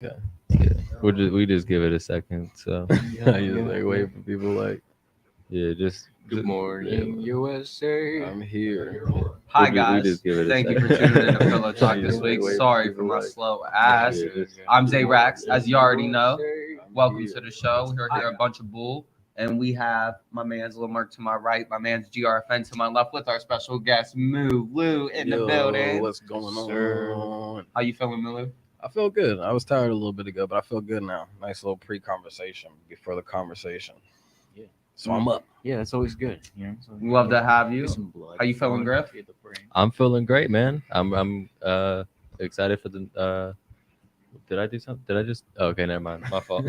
Yeah, yeah. We just give it a second. So I just like wait for people like yeah, Good morning, yeah, USA. I'm here. Hi We just guys, give it a thank you for second. tuning in to Pillow I Talk just this like week. wait for Sorry for people my like slow ass. yeah, just I'm Zay Rax, as you already know. Welcome here. to the show. We're here a bunch of bull, and we have my man's Lil Mark to my right, my man's GRFN to my left, with our special guest MULU in the building. What's going Sir. on? How you feeling, MULU? I feel good. I was tired a little bit ago, but I feel good now. Nice little pre-conversation before the conversation. Yeah. So I'm up. Yeah, that's always good. You know, so Love to have you. get some blood How you feeling, flowing Griff? through the brain. I'm feeling great, man. I'm excited for the did I do something? Did I just okay, never mind. My fault.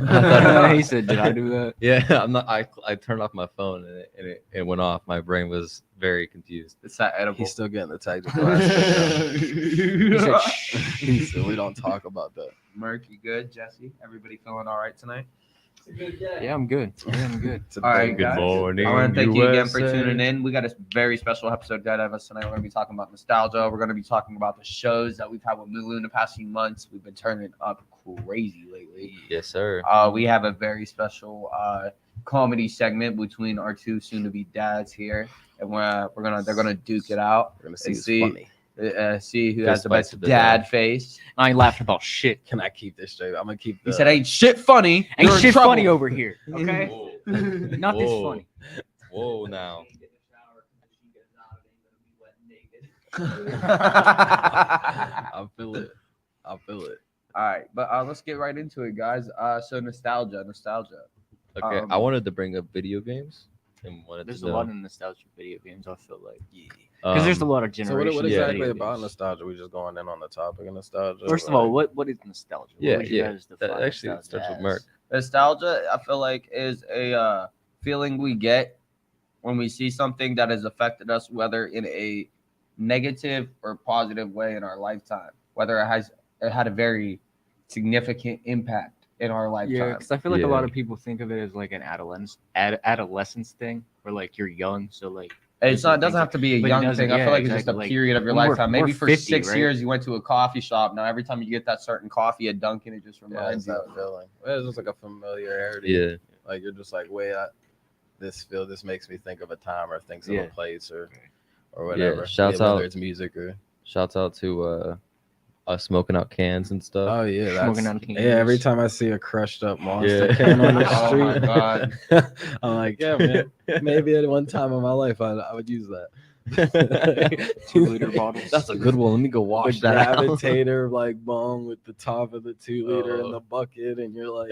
He said, "Did I do that?" Yeah, I'm not I turned off my phone and it went off. My brain was very confused. It's that edible. He's still getting the technical aspect. He said, "Shh." He said we don't talk about that. Mark, you good? Jesse, everybody feeling all right tonight? Yeah, I'm good. Yeah, I'm good. It's a All right, big- Good guys. morning. I want to thank you again for USA. tuning in. We got a very special episode ahead of us tonight. We're going to be talking about nostalgia. We're going to be talking about the shows that we've had with MULU in the past few months. We've been turning up crazy lately. Yes, sir. We have a very special comedy segment between our two soon-to-be dads here, and they're gonna duke it out. We're gonna see who's See- funny. See who Fist has the fights best of the dad day. face. I ain't laughing about shit. Can I keep this straight? I'm gonna keep the He said, "Ain't shit funny. Ain't You're in shit trouble." funny over here. Okay, Whoa. not this Whoa. funny. Whoa now. I feel it. I feel it. All right, but let's get right into it, guys. So nostalgia. Okay, I wanted to bring up video games and wanted There's to a know. lot of nostalgic video games. I feel like because there's a lot of So generations. what of Yeah. exactly video about games. nostalgia? We just going in on the topic of nostalgia. First of or- all, what is nostalgia? What Yeah, would you yeah. guys That define actually nostalgia starts with as? Merc. Nostalgia, I feel like, is a feeling we get when we see something that has affected us, whether in a negative or positive way in our lifetime, whether it had a very significant impact in our Yeah, lifetime. because I feel like a Yeah. lot of people think of it as like an adolescence thing, where like you're young, so like It's not. It doesn't things have to be a but it young doesn't- thing. I yeah, feel like it's just exactly, a like, period of your when we're- lifetime. Maybe we're for 50, 6 right? years you went to a coffee shop. Now every time you get that certain coffee at Dunkin', it just Yeah, reminds it's you. that feeling. It's just like a familiarity. Yeah. Like you're just like, wait, this makes me think of a time or thinks of Yeah. a place or whatever. shouts whether out- it's music or Shouts out to us smoking out cans and stuff. oh yeah, Smoking that's out of yeah. Every cans. time I see a crushed up monster Yeah. can on the Oh my street, God. I'm like, yeah, man. Maybe at one time in my life I would use that. 2-liter bottles. That's a good one. Let me go The wash that out. gravitator like bong with the top of the 2-liter in Oh. the bucket, and you're like,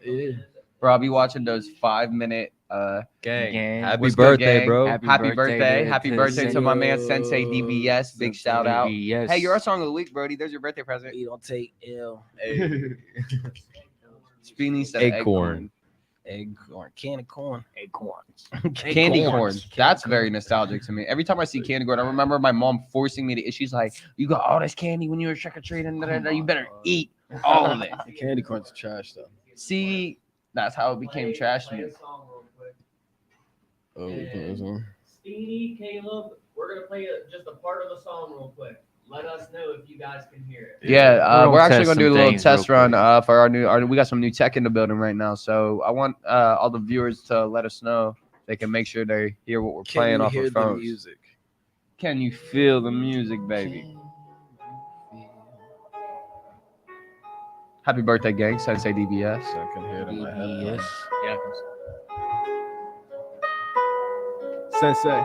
yeah. Bro, I'll be watching those 5-minute Gang. Gang. Happy What's good, birthday, gang? bro. Happy birthday. Happy birthday to my man Sensei Yo. DBS. Big shout out. Yes. Hey, you're our song of the week, Brody. There's your birthday present. You don't take ill. Speedy said Acorn. Egg corn, can of corn, acorns. Candy corn. corns. That's very nostalgic to me. Every time I see candy corn, I remember my mom forcing me to eat. She's like, "You got all this candy when you were trick or treating. You better eat all of it." The candy corn's trash though. See, that's how it became trash to me. Oh, we can listen. Steenie, Caleb, we're gonna play just a part of the song real quick. Let us know if you guys can hear it. Yeah, We're we're gonna actually test gonna do a some little things test real run quick. for our we got some new tech in the building right now. So I want all the viewers to let us know they can make sure they hear what we're Can playing you off hear of the phones. music? Can you feel the music, baby? Happy birthday, gang! Sensei DBS. So I can hear it in my head. Yes. Yeah. Sensei.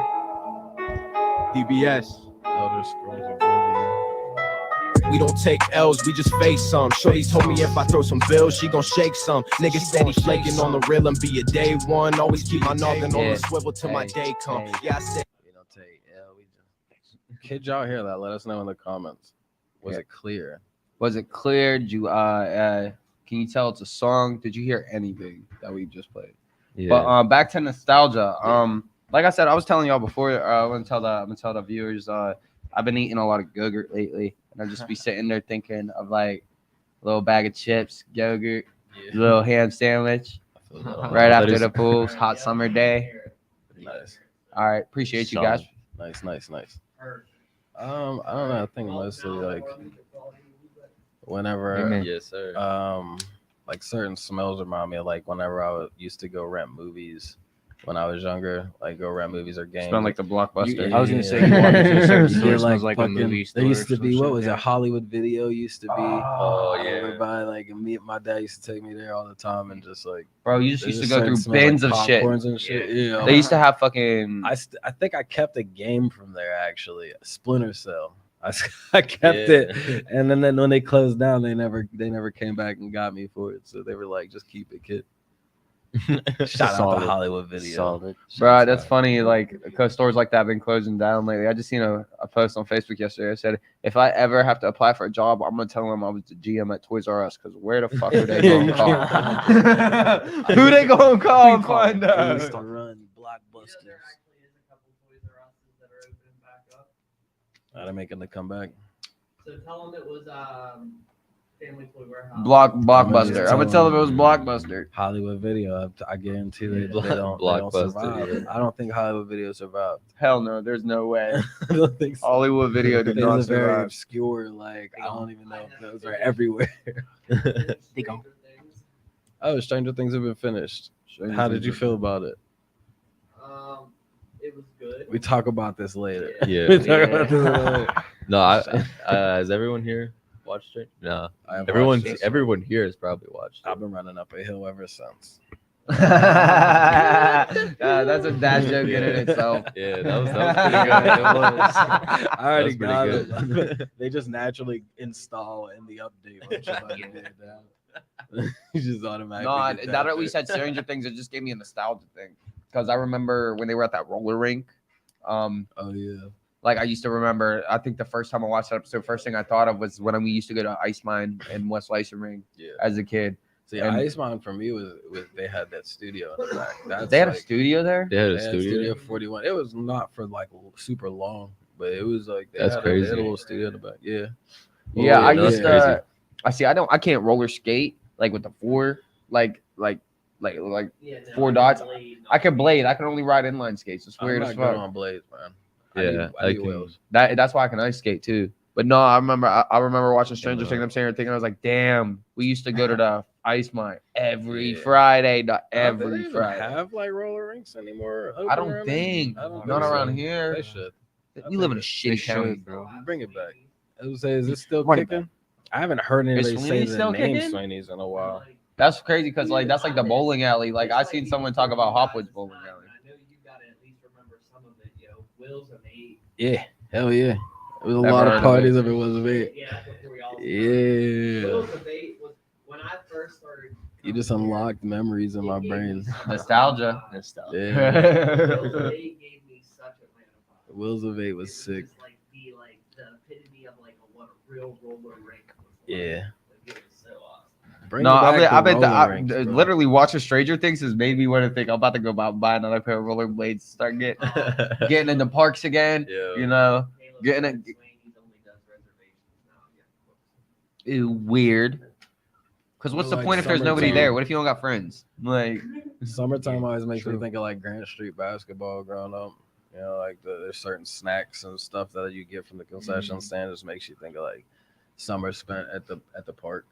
DBS. Elder Scrolls Oblivion. We don't take L's, we just face some. Shorty told me if I throw some bills, she gon' shake some. Niggas steady flaking on the real and be a day one. Always keep my noggin on the swivel till my day come. Yeah, I said. We don't take L. We just. Kid, y'all hear that? Let us know in the comments. Was Yeah. it clear? Was it clear? Did you can you tell it's a song? Did you hear anything that we just played? Yeah. But back to nostalgia. Like I said, I was telling y'all before. I'm gonna tell the viewers. I've been eating a lot of yogurt lately, and I just be sitting there thinking of like a little bag of chips, yogurt, little ham sandwich, I feel that. right That after is- the pool, hot summer day. Nice. All right, appreciate you guys. Nice. I don't know. I think mostly like whenever Amen. Yes, sir. like certain smells remind me of like whenever I used to go rent movies when I was younger, like go rent movies or games. Smell like the Blockbuster. You- I was gonna say yeah. you walk into a certain You store, get, it smells like a fucking- movie store. There used to or some be what shit, was yeah. it? Hollywood Video used to be. Oh, yeah. Everybody like my dad used to take me there all the time and just like bro, you just used to go through bins of shit. popcorns and shit. Yeah. They used to have fucking. I think I kept a game from there actually, Splinter Cell. I kept Yeah. it, and then when they closed down, they never came back and got me for it. So they were like, "Just keep it, kid." Shout out Solid. to Hollywood Video. Solid. Bro, that's funny. Like, because stores like that have been closing down lately. I just seen a post on Facebook yesterday. I said, if I ever have to apply for a job, I'm gonna tell them I was the GM at Toys R Us. Because where the fuck are they gonna call? Who they gonna call and find I used out? to run You know, Blockbusters. there actually is a couple Toys R Us's that are opening back up. They're making the comeback. So tell them it was Family Toy Warehouse. Blockbuster. I'm gonna tell them it was Blockbuster. Hollywood Video. I guarantee they don't Blockbuster, survive. yeah. I don't think Hollywood Video survived. Hell no, there's no way. I don't think so. Hollywood Video did They not was very survive. obscure. Like I don't even know if those are everywhere. They go. Oh, Stranger Things have been finished. How did you feel about it? It was good. We talk about this later. Yeah. We talk about this later. No, has everyone here watched it? No. I have watched this. Everyone here has probably watched it. I've been running up a hill ever since. That's a dad joke in it itself. Yeah, that was pretty good. It was. I already pretty got good. it. They just naturally install in the update once you let it down. You just automatically. No, get that at least had Stranger Things. It just gave me a nostalgia thing because I remember when they were at that roller rink. Oh yeah. Like I used to remember. I think the first time I watched that episode, first thing I thought of was when we used to go to Ice Mine in West Lyson Ring Yeah. as a kid. See, And- Ice Mountain for me was they had that studio in the back. That's They had a like- studio there. They had They a had studio. 41. It was not for like super long, but it was like they That's had crazy. They had a little studio in the back. Yeah. Yeah, yeah, I no, used that's to. I see. I can't roller skate like with the four, like Yeah, no, Four dots. Blade, I can blade. I can only ride inline skates. It's I'm weird not as good fuck. on blades, man. Yeah, I I need can- wheels. That's why I can ice skate too. But no, I remember. I remember watching Stranger Yeah. Things. I'm saying thinking I was like, damn, we used to go to the Ice Mine every Yeah. Friday. Not They every even Friday. have like roller rinks anymore. I don't think. I don't Not think so. around here. They should. We live in a They shitty county. bro. Bring it back. I was say, is it still Run it kicking? I haven't heard anybody say Sweeney the still name kicking? Sweeney's in a while. That's crazy because like that's like the bowling alley. Like I seen someone talk about Hopwood's bowling alley. I know you gotta at least remember some of it, yo. Will's of 8. Yeah, hell yeah. It was a Never lot heard of of parties if it wasn't me. Yeah, before y'all. Yeah. Will's of 8 was when I first started. You just unlocked memories in my brain. Nostalgia. Yeah. Will's of 8 gave me such Atlanta vibe. Wheels of Eight It was sick. just like the epitome of like what a real roller rink was like. Yeah. Like, it was so awesome. Bring No, it I back bet to that roller rinks, bro. literally watching Stranger Things has made me want to think I'm about to go buy another pair of rollerblades, start getting in the parks again. Yeah. You know, Caleb Getting said it- Swaney's only does reservations now. Yeah. ew, weird. Because what's the Like point if there's nobody summertime. there? What if you don't got friends? Like, Summertime always makes me True. think of like Grant Street basketball growing up. You know, like there's certain snacks and stuff that you get from the concession stand. Just makes you think of like summer spent at the park.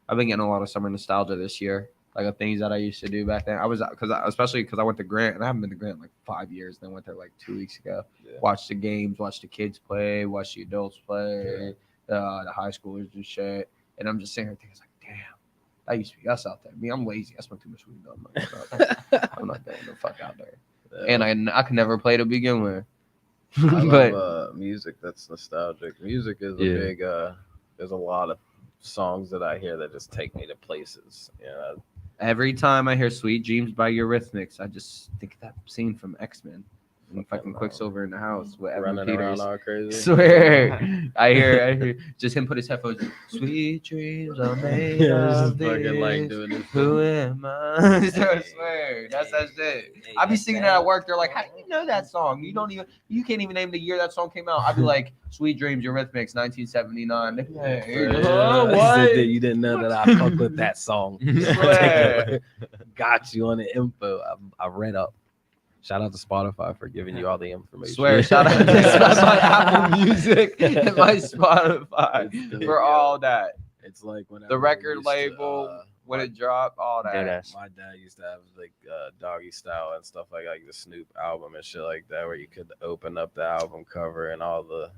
I've been getting a lot of summer nostalgia this year. Like the things that I used to do back then. Especially because I went to Grant and I haven't been to Grant in like 5 years. Then went there like 2 weeks ago. Yeah. Watched the games, watched the kids play, watched the adults play, the high schoolers do shit. And I'm just sitting here thinking, like, damn, that used to be us out there. Me, I'm lazy. I smoke too much weed. I'm not going the fuck out there. And I could never play to begin with. I But love music that's nostalgic. Music is a Yeah. big. There's a lot of songs that I hear that just take me to places. You know, every time I hear "Sweet Dreams" by Eurythmics, I just think of that scene from X-Men. And fucking Quicksilver in the house with Evan running around Peters. all crazy. Swear, I hear just him put his headphones. Sweet dreams are made Yeah, of just fucking like this. doing this. Who am I? I swear, that's that shit. I be singing that at work. They're like, "How do you know that song? You can't even name the year that song came out." I'd be like, "Sweet Dreams, Eurythmics, 1979." They'd be like, Yeah. "Oh, He what?" said that you didn't know that I fuck with that song. Swear. Got you on the info. I read up. Shout out to Spotify for giving you all the information. Swear, shout out to my Apple Music and my Spotify for all that. It's like whenever The we record used to, label when it dropped, all that. Deadass. my dad used to have like Doggy Style and stuff like the Snoop album and shit like that, where you could open up the album cover and all the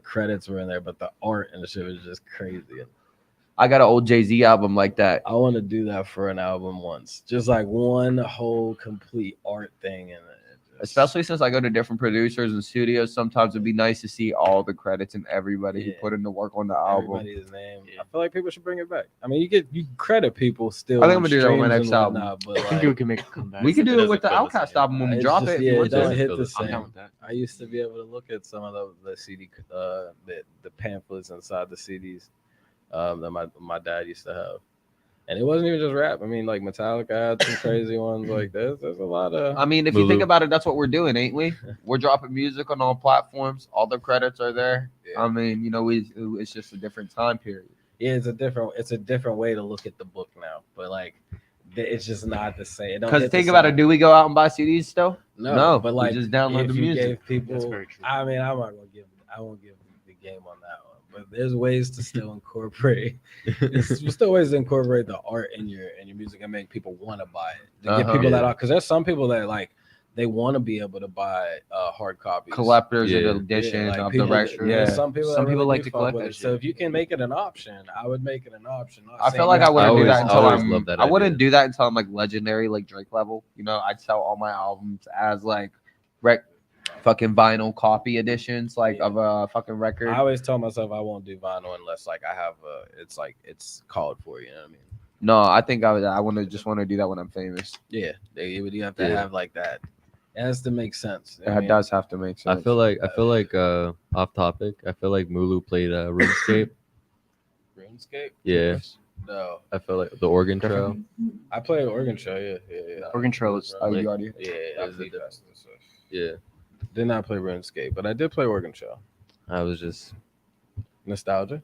credits were in there, but the art and the shit was just crazy. I got an old Jay-Z album like that. I want to do that for an album once, just like one whole complete art thing, and Especially since I go to different producers and studios, sometimes it'd be nice to see all the credits and everybody who Yeah. put in the work on the album. everybody's name. Yeah. I feel like people should bring it back. I mean, you credit people still. I think I'm on gonna do that with my streams next and album. whatnot, But I think like, we can make a comeback. We could It do it doesn't with the feel the Outcast same. album when we it's drop just- it. If yeah, you it want doesn't to. hit feel the the I'm same. down with that. I used to be able to look at some of the CD, the pamphlets inside the CDs that my dad used to have, and it wasn't even just rap. I mean, like Metallica had some crazy ones like this. There's a lot of. I mean, if you MULU. think about it, that's what we're doing, ain't we? We're dropping music on all platforms. All the credits are there. Yeah. I mean, it's just a different time period. Yeah, it's a different way to look at the book now, but like, it's just not the same. It don't Because hit the think about same. it, do we go out and buy CDs still? No, but we like, just download if the you music. gave people, That's very true. I mean, I won't give the game on that one, but there's ways to still incorporate. There's still ways to incorporate the art in your music and make people want to buy it. To get people that are, because there's some people that like they want to be able to buy hard copies. Collectors Yeah. and editions like of people, the record. yeah, Yeah. some people, Some that people really like do to fuck collect with that it. So shit. if you can make it an option, I would make it an option. Not I saying feel like you I have to wouldn't do always- that until always I'm. loved that I wouldn't idea. do that until I'm like legendary, like Drake level. You know, I'd sell all my albums as like fucking vinyl copy editions, like of a fucking record. I always tell myself I won't do vinyl unless like I have it's called for, you know what I mean? No, I think I want to do that when I'm famous. Yeah, you have to Yeah. have like that. It has to make sense. It does have to make sense. I feel like off topic. I feel like MULU played RuneScape. RuneScape. Yeah, No, I feel like the Oregon Trail. I played Oregon Trail. Yeah. Organ Trail is Oh, like- you already. Yeah, That's I played the that stuff. Yeah, Did not play RuneScape, but I did play Oregon Trail. I was just Nostalgia.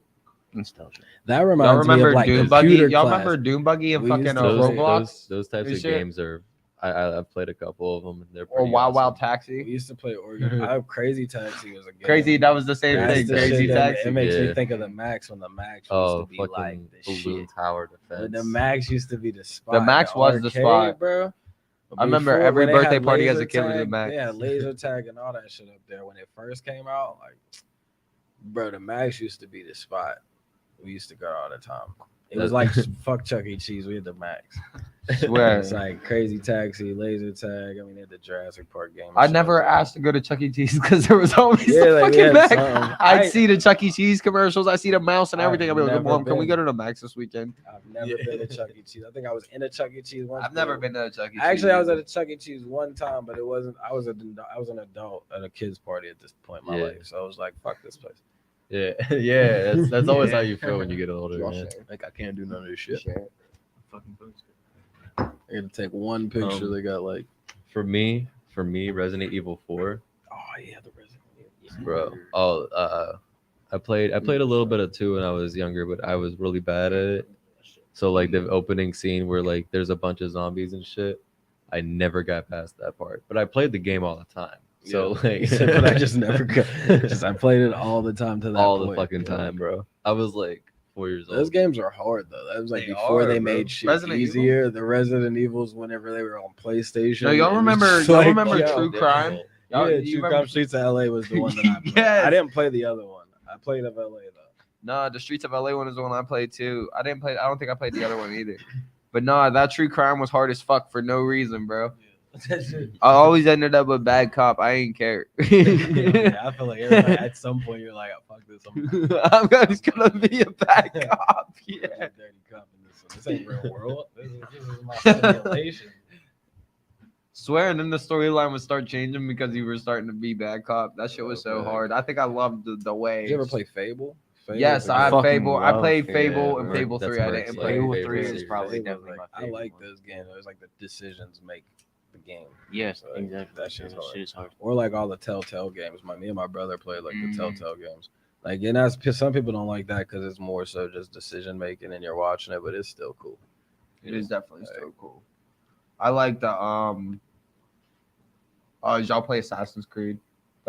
nostalgia. That Y'all reminds me remember of like Doom Buggy? computer Y'all class. remember Doom Buggy and We used fucking to- Roblox those types and of shit? games are. I've played a couple of them. And they're or pretty Wild Wild awesome. We Taxi? used to play Oregon. Crazy Taxi was a game. Crazy, that was the same That's thing. the Crazy shit that- Taxi. It makes me Yeah. think of the Max when the Max used Oh, to be fucking like the Balloon shit. Tower When Defense. the Max used to be the spot. Max was the arcade, spot. bro. I remember Before, every when they had birthday party as a laser kid was a tag, Max. They had laser tag and all that shit up there when it first came out. Like, bro, the Max used to be the spot. We used to go all the time. It was like fuck Chuck E. Cheese. We had the Max. Swear. It's like Crazy Taxi, laser tag. I mean, they had the Jurassic Park game. and I shit never like that. asked to go to Chuck E. Cheese because there was always Yeah, the like, we fucking had Max. something. I'd see the Chuck E. Cheese commercials. I see the mouse and I've everything. I'd be like, never Mom, can we been. go to the Max this weekend? I've never been to Chuck E. Cheese. I think I was in a Chuck E. Cheese once. I've never but- been to a Chuck E. Cheese. Actually, I was at a Chuck E. Cheese one time, but it wasn't. I was an adult at a kid's party at this point in my Yeah. life, so I was like, "Fuck this place." Yeah, yeah. That's always how you feel when you get older. Man. Like I can't do none of this shit. Fucking boots. I got to take one picture. Um, They got like, For me, Resident Evil 4, oh yeah, the Resident Evil. bro. Oh, I played a little bit of 2 when I was younger, but I was really bad at it. So like the opening scene where like there's a bunch of zombies and shit, I never got past that part. But I played the game all the time. So like, but I just never got. Just I played it all the time to that all the point, fucking you know? time, bro. I was like 4 years old. Those games are hard though. That was like They before are, they bro. made shit Resident Evil? easier. The Resident Evils, whenever they were on PlayStation. No, y'all it was remember- just y'all remember yo, True Crime? Y'all- Yeah, you True remember- Crime Streets of LA was the one that I played. Yes. I didn't play the other one. I played of LA though. No, the Streets of LA one is the one I played too. I don't think I played the other one either. But no, that True Crime was hard as fuck for no reason, bro. I always ended up with bad cop. I ain't care. Yeah, I feel like everybody, at some point you're like, oh, fuck this. I'm I'm just gonna be a bad cop. Yeah. a dirty cop in this one. This ain't real world. This is my simulation. Swear, and then the storyline would start changing because you were starting to be bad cop. That shit was so Okay. hard. I think I loved the way. Did you ever play Fable? Yes, Fable's a I have good- fucking Fable. I love played Fable. Fable Yeah, and Merc- Fable that's 3. I Merc's, didn't like, play. Fable favorite 3 is series. probably Fable, definitely like, my I favorite like one. those games. It was like the decisions make the game. Yes, Like, exactly. that shit's hard. Shit is hard. Or like all the Telltale games. Me and my brother played like the Mm. Telltale games. Like, and that's some people don't like that because it's more so just decision making and you're watching it, but it's still cool. It is definitely so cool. I like the did y'all play Assassin's Creed?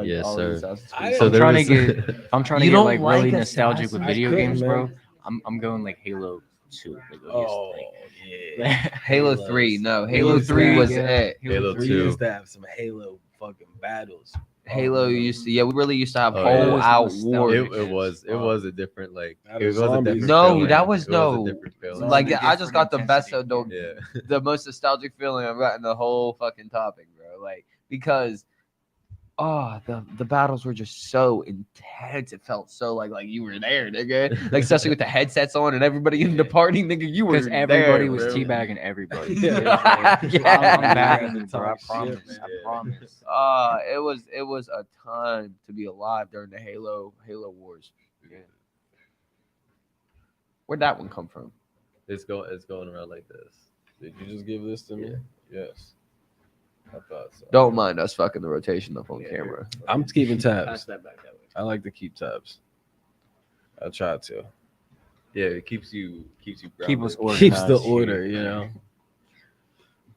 Yes, all the sir. Assassin's I- Creed So I'm there trying was- to get. I'm trying to You get don't like like really nostalgic with Assassin's video Creed, games, man. bro. I'm going like Halo 2. Like, Oh yeah. Halo 3. No, Halo Halo's 3 was yeah. it. Halo 3 2. used to have some Halo fucking battles. Halo used to, we really used to have Oh, whole yeah. out Nostalgic. wars. It was a different like That it is was a zombies. different No, feeling. that was It no- a different feeling. Like Different I just got the best of intensity. the most nostalgic feeling I've gotten the whole fucking topic, bro. Like because the battles were just so intense. It felt so like you were there, nigga. Like especially with the headsets on and everybody in the party, nigga. You were Because everybody there, was bro. teabagging everybody. Yeah. I'm bagging you, bro. I Talk promise. shit, man. I promise. It was a time to be alive during the Halo Wars. Yeah. Where'd that one come from? It's going around like this. Did you just give this to me? Yes. I thought so. Don't mind us fucking the rotation up on Yeah, camera. I'm keeping Pass tabs. that back that way. I like to keep tabs. I try to. Yeah, it keeps you Keep grounded. us organized. Keeps the order, you know.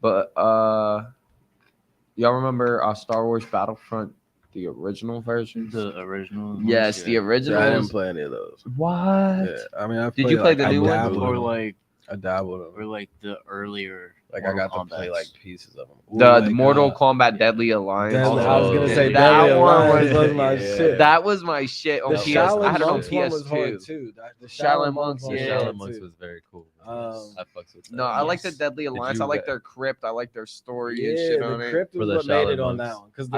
But y'all remember Star Wars Battlefront, the original version? The original. ones, Yes, yeah. the Yeah, I original. didn't play any of those. What? Yeah, I mean, Did you play the I new ones? dabbled Or in them. like I dabbled in them. the earlier. Like I got to Mortal play Kombats. like pieces of them. The Mortal Kombat Deadly Alliance. I was gonna say that Deadly one Alliance was was my yeah. shit. that was my shit on The PS. Shaolin I had it on Monks one was hard PS2. too. The Shaolin Monks, one was yeah. hard, Shaolin Monks too. was very cool. Um, I fucks with that. No, I like the Yes. Deadly Alliance. I you like get- their crypt. I like their story and Yeah, shit on the it. crypt For was the what made it Shaolin on Monks. that one because I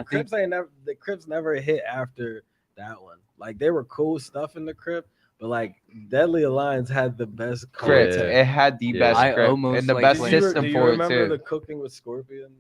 the crypts never hit after that one. Like they were cool stuff in the crypt, but like Deadly Alliance had the best Crypt. Yeah. It had the Yeah. best I crypt almost and the like best playing- system Do you for it remember too. the cooking with Scorpion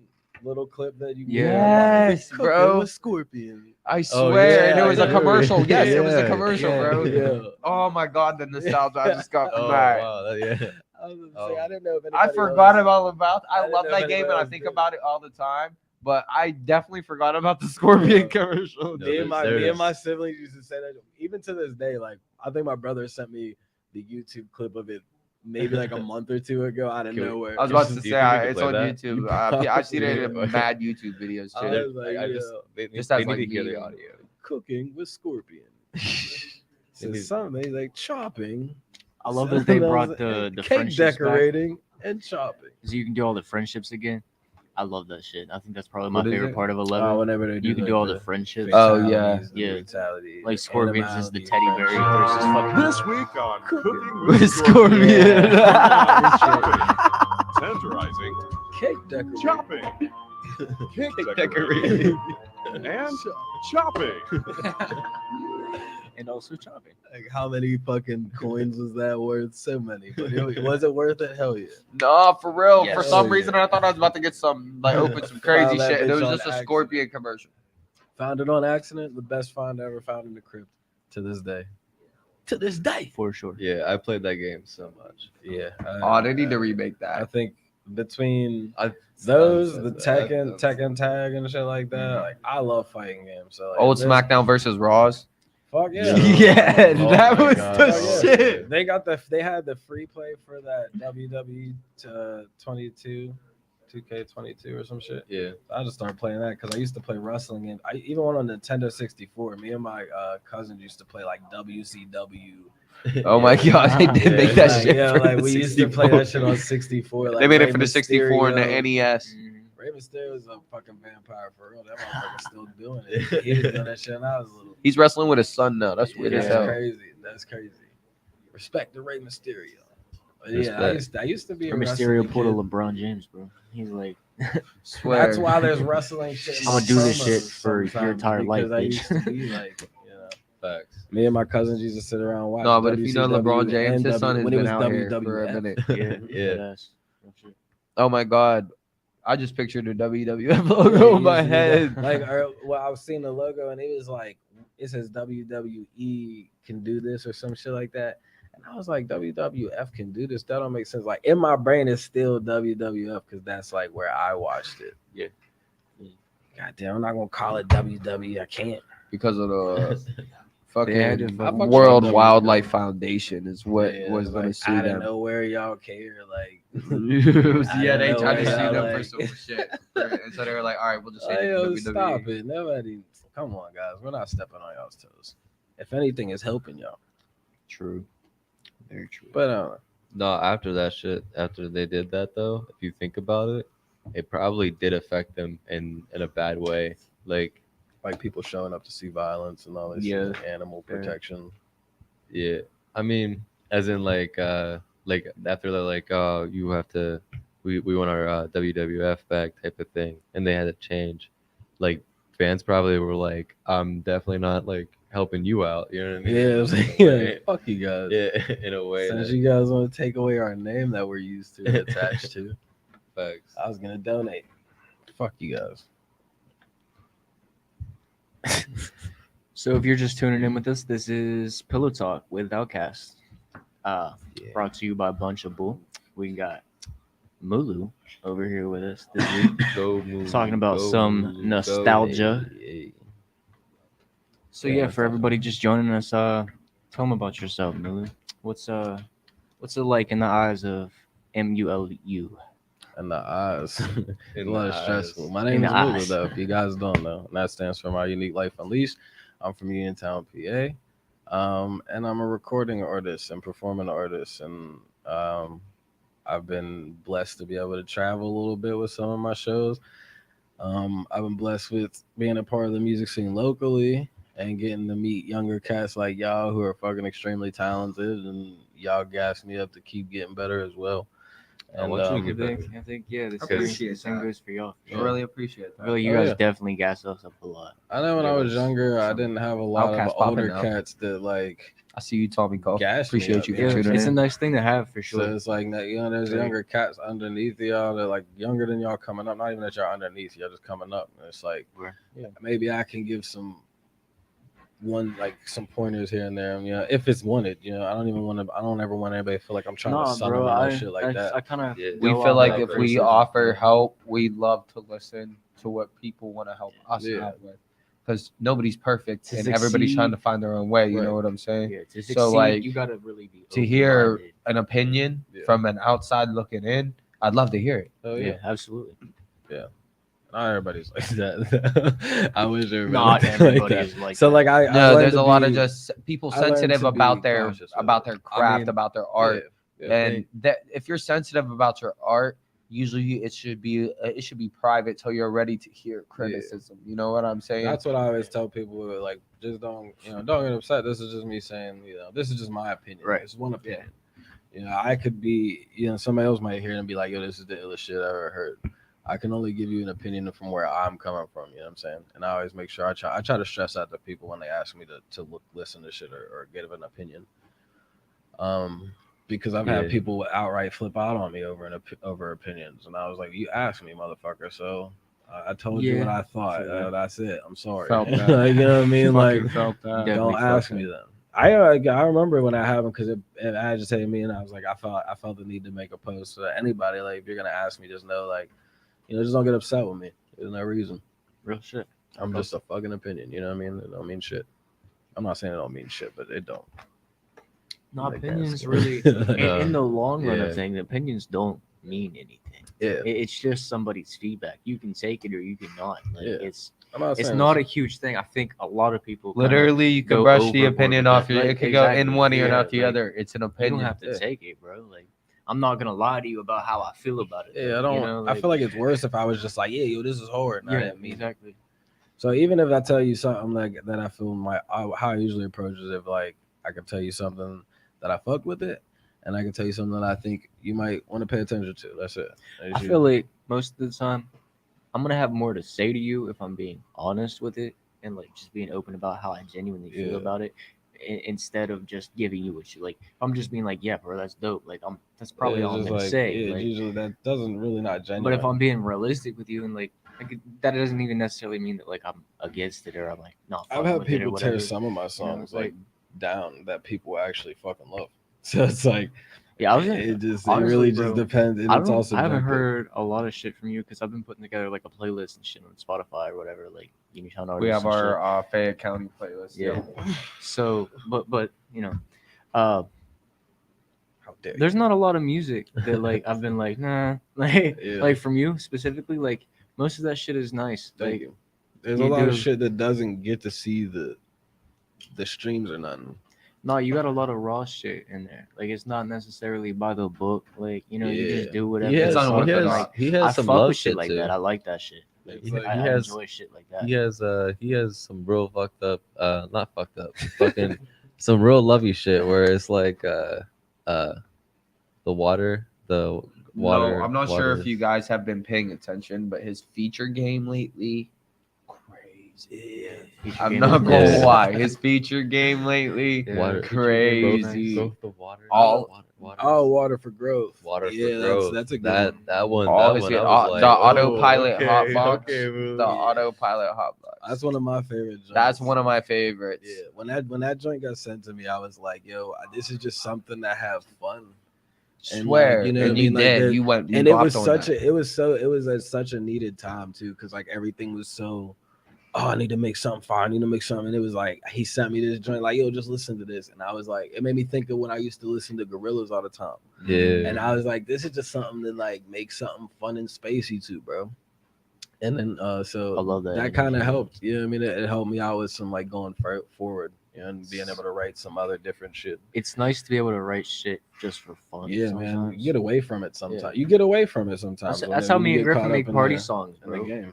little clip that you Yes, Cooking bro. with Scorpion. I Oh, swear, yeah, and it I was a know. commercial. Yes, it was a Yeah. commercial, Yeah, bro. yeah. Oh my god, the nostalgia I just got from Oh that. wow, yeah. I was gonna Oh. say I didn't know if I anybody forgot else- all about. I I didn't love know that if game, and anybody I else think did. about it all the time. But I definitely forgot about the Scorpion commercial. No, Me and there's- my siblings used to say that even to this day. Like I think my brother sent me the YouTube clip of it maybe like a month or two ago out of Can we- nowhere. I was about to Do you say think we can it's play on that? YouTube. You I've seen it in probably- mad YouTube videos I too. was like, I just yeah. they, Just they as need like to hear me the audio. Cooking with Scorpion. They So need- something like chopping. I love that they something brought else, the and cake friendships back. decorating and chopping. So you can do all the friendships again. I love that shit. I think that's probably my What is favorite it? part of 11. Oh, whenever they do, you can like, do all the friendships. Oh, yeah. fatalities, the Yeah. brutality, Like the Scorpion's is the animality, teddy bear. He friendship. throws his fucking. This week on Cooking With with Scorpion. Tenderizing, Cake decorating. chopping, cake decorating, and chopping. And also chopping. Like how many fucking coins was that worth? So many. But was it worth it? Hell yeah. No, for real. Yes. For some Oh, reason, yeah. I thought I was about to get some open some crazy Found that shit, and it bitch was on just a accident. Scorpion commercial. Found it on accident. The best find I ever found in the crypt to this day. To this day. For sure. Yeah, I played that game so much. Yeah. Oh, they need to remake I that. think between I those, the Tekken, Tekken Tag and shit like that, like I love fighting games. So like, Old this- SmackDown versus Raws. Fuck yeah. Yeah, Oh that my was God. the Oh, yeah. shit. They had the free play for that WWE 22, 2K22 or some shit. Yeah. I just started playing that because I used to play wrestling and I even went on Nintendo 64. Me and my cousins used to play like WCW. Oh my god, they did make that Like, shit. yeah, for like the we used to play 64. that shit on 64. Like They made it Rey for the 64 and the Mysterio. NES. Rey Mysterio is a fucking vampire for real. That motherfucker's still doing it. He was doing that shit when I was little. He's wrestling with his son now. That's weird as That's hell. crazy. That's crazy. Respect the Rey Mysterio. But yeah, Respect. I used to be a Mysterio wrestling pulled a kid. LeBron James, bro. He's like, Swear. That's why there's wrestling shit. in I'ma my do this promos shit for your sometimes entire life, because I bitch. used to be like, you know, Facts. me and my cousins used to sit around and watch. No, but if you know WCW LeBron James, his and son has when it been was out here for a WWF. minute. yeah, Yeah. deadass. Real shit. Oh my god, I just pictured the WWF logo in my Yeah, head. Like, well, I was seeing the logo and it was like, it says WWE can do this or some shit like that. And I was like, WWF can do this. That don't make sense. Like in my brain, it's still WWF because that's like where I watched it. Yeah. God damn, I'm not gonna call it WWE. I can't. Because of the They had fucking to fucking- World I fucked with Wildlife Foundation is what Yeah, was going to like, sue out of them. nowhere, y'all care. Like, Yeah, they don't tried to know, sue them like- for some shit. And so they were like, all right, we'll just say yo, WWE. stop it. Nobody, come on, guys. We're not stepping on y'all's toes. If anything is helping y'all. True. Very true. But No, after that shit, after they did that though, if you think about it, it probably did affect them in a bad way. Like, like people showing up to see violence and all this Yeah. shit, animal Yeah. protection. yeah, I mean, as in like after they're like, oh, you have to, we want our WWF back type of thing, and they had to change. Like fans probably were like, I'm definitely not like helping you out. You know what I mean? Yeah, it was like, In a yeah, way. fuck you guys. Yeah, in a way. Since That, you guys want to take away our name that we're used to attached to, facts. I was gonna donate. Fuck you guys. So if you're just tuning in with us, this is Pillow Talk with Outcast. Brought to you by Bunch of Bull. We got MULU over here with us this week. Go move. Talking about go some move, go, nostalgia. hey. So Yeah, yeah, let's for talk everybody just joining us, tell them about yourself, MULU. What's it like in the eyes of MULU? And the eyes. It's a lot of the stressful. eyes. My In name the is Mula, eyes. though, if you guys don't know. And that stands for My Unique Life Unleashed. I'm from Uniontown, PA. And I'm a recording artist and performing artist. And I've been blessed to be able to travel a little bit with some of my shows. I've been blessed with being a part of the music scene locally and getting to meet younger cats like y'all who are fucking extremely talented. And y'all gas me up to keep getting better as well. I And want you to I get better. think yeah, the Appreciate same that. goes for y'all. I really appreciate I that. feel like you Oh, guys yeah. definitely gas us up a lot. I know when I was younger, I didn't have a lot of Outcast popping older now. cats that like I see you, Tommy Cole. gas me Appreciate up, you yeah. for Yeah, tuning it's a in. nice thing to have for So sure. it's like there's Right. younger cats underneath y'all that like younger than y'all coming up. Not even that y'all underneath, y'all just coming up. And it's like Yeah. maybe I can give some pointers here and there. If it's wanted. I don't ever want anybody to feel like I'm trying to summon or no shit like that. I kind of Yeah. We feel like off if that we person. offer Yeah. help, we love to listen to what people want to help us Yeah. out with. Because nobody's perfect To and everybody's trying to succeed- find their own way. You Right. know what I'm saying? Yeah, to So, succeed, like, you gotta really be To hear open-minded. an opinion Yeah. from an outside looking in, I'd love to hear it. Oh Yeah, yeah. absolutely. Not everybody's like that. I wish everybody Not was everybody like that. is like So that. like I No, learned there's to a lot of be- just people I learned sensitive to be about their cautious with about it. their I craft, mean, about their art, Yeah. and that if you're sensitive about your art, usually it should be private till you're ready to hear criticism. You know what I'm saying? That's what I always tell people. Like, just don't get upset. This is just me saying, this is just my opinion. Right. It's one opinion. I could be, somebody else might hear it and be like, yo, this is the illest shit I ever heard. I can only give you an opinion from where I'm coming from. You know what I'm saying? And I always make sure I try to stress out to people when they ask me to listen to shit or give an opinion. Because I've had people outright flip out on me over opinions, and I was like, "You asked me, motherfucker." So I told you what I thought. True. That's it. I'm sorry. Felt that. Like, you know what I mean? Like, felt that. Definitely don't felt ask me that. then. I remember when I happened because it agitated me, and I was like, I felt the need to make a post so that anybody, like, if you're gonna ask me, just know, like, just don't get upset with me. There's no reason. Real shit. I'm just a fucking opinion. You know what I mean? It don't mean shit. I'm not saying it don't mean shit, but it don't. No, Like, opinions that's- really, in the long run Yeah. of things, opinions don't mean anything. Yeah. It's just somebody's feedback. You can take it or you cannot. Like, Yeah. it's I'm not it's saying not a huge thing. I think a lot of people kinda- Literally, you go could brush the overboard opinion with off that. your. Like, It could go in exactly. one ear and Yeah, out the like, other. It's an you opinion. don't have to take it, bro. Like, I'm not gonna lie to you about how I feel about it. Yeah, I though, don't. I feel like it's worse if I was just like, yeah, yo, this is hard. And I yeah, didn't mean it. exactly. So even if I tell you something like that, I feel how I usually approach is if like I can tell you something that I fucked with it, and I can tell you something that I think you might want to pay attention to. That's it. I feel like most of the time, I'm gonna have more to say to you if I'm being honest with it and like just being open about how I genuinely feel Yeah. about it, instead of just giving you what you like. If I'm just being like, yeah, bro, that's dope. Like, that's probably all I'm just gonna like, say. Yeah, like, usually that doesn't really not genuine. but if I'm being realistic with you and like that doesn't even necessarily mean that like I'm against it or I'm like not. I've had people tear some of my songs like- like down that people actually fucking love. So it's like, Yeah, I was it just honestly, it really bro, just depends. And I it's also I haven't heard a lot of shit from you because I've been putting together like a playlist and shit on Spotify or whatever. Like Uniontown artists. We have and shit. our Fayette County playlist. Yeah. So, but How dare you. there's not a lot of music that like I've been like nah, like Yeah. like from you specifically. Like most of that shit is nice. Thank Like you. There's you a lot of do. shit that doesn't get to see the streams or nothing. No, you got a lot of raw shit in there. Like it's not necessarily by the book. Like you Yeah. just do whatever. He has, the song unorthodox. is. he has, Like, he has I some fuck love with shit shit like too. that. I like that shit. It's He, like, I has enjoy shit like that. he has some real fucked up not fucked up fucking some real lovey shit where it's like the water No, I'm not sure if you guys have been paying attention, but his feature game lately, crazy. Feature I'm game not is gonna Yeah. lie, his feature game lately, Yeah. water crazy. growth the water All- water oh, water for growth. water Yeah, for growth. that's a good that one. that one all that his one shit, I was like the oh, autopilot okay, hotbox, okay, Mulu. the autopilot hotbox. That's one of my favorite joints. That's one of my favorites. Yeah, when that joint got sent to me, I was like, "Yo, this is just something to have fun." And, Swear, like, you know and what I you mean? Like, did. there- You went, you and it bopped was on such that. it was at such a needed time too, because like everything was so. Oh, I need to make something fire. I need to make something. And it was like he sent me this joint, like, yo, just listen to this. And I was like, it made me think of when I used to listen to Gorillaz all the time. Yeah. And I was like, this is just something to like make something fun and spacey too, bro. And then so I love that. that kind of energy. helped. You know what I mean? It helped me out with some like going forward, you know, and being able to write some other different shit. It's nice to be able to write shit just for fun. Yeah, man. sometimes. You get away from it sometimes. Yeah. You get away from it sometimes. That's how whenever me you and get Griffin caught make up party in songs, in the bro. game.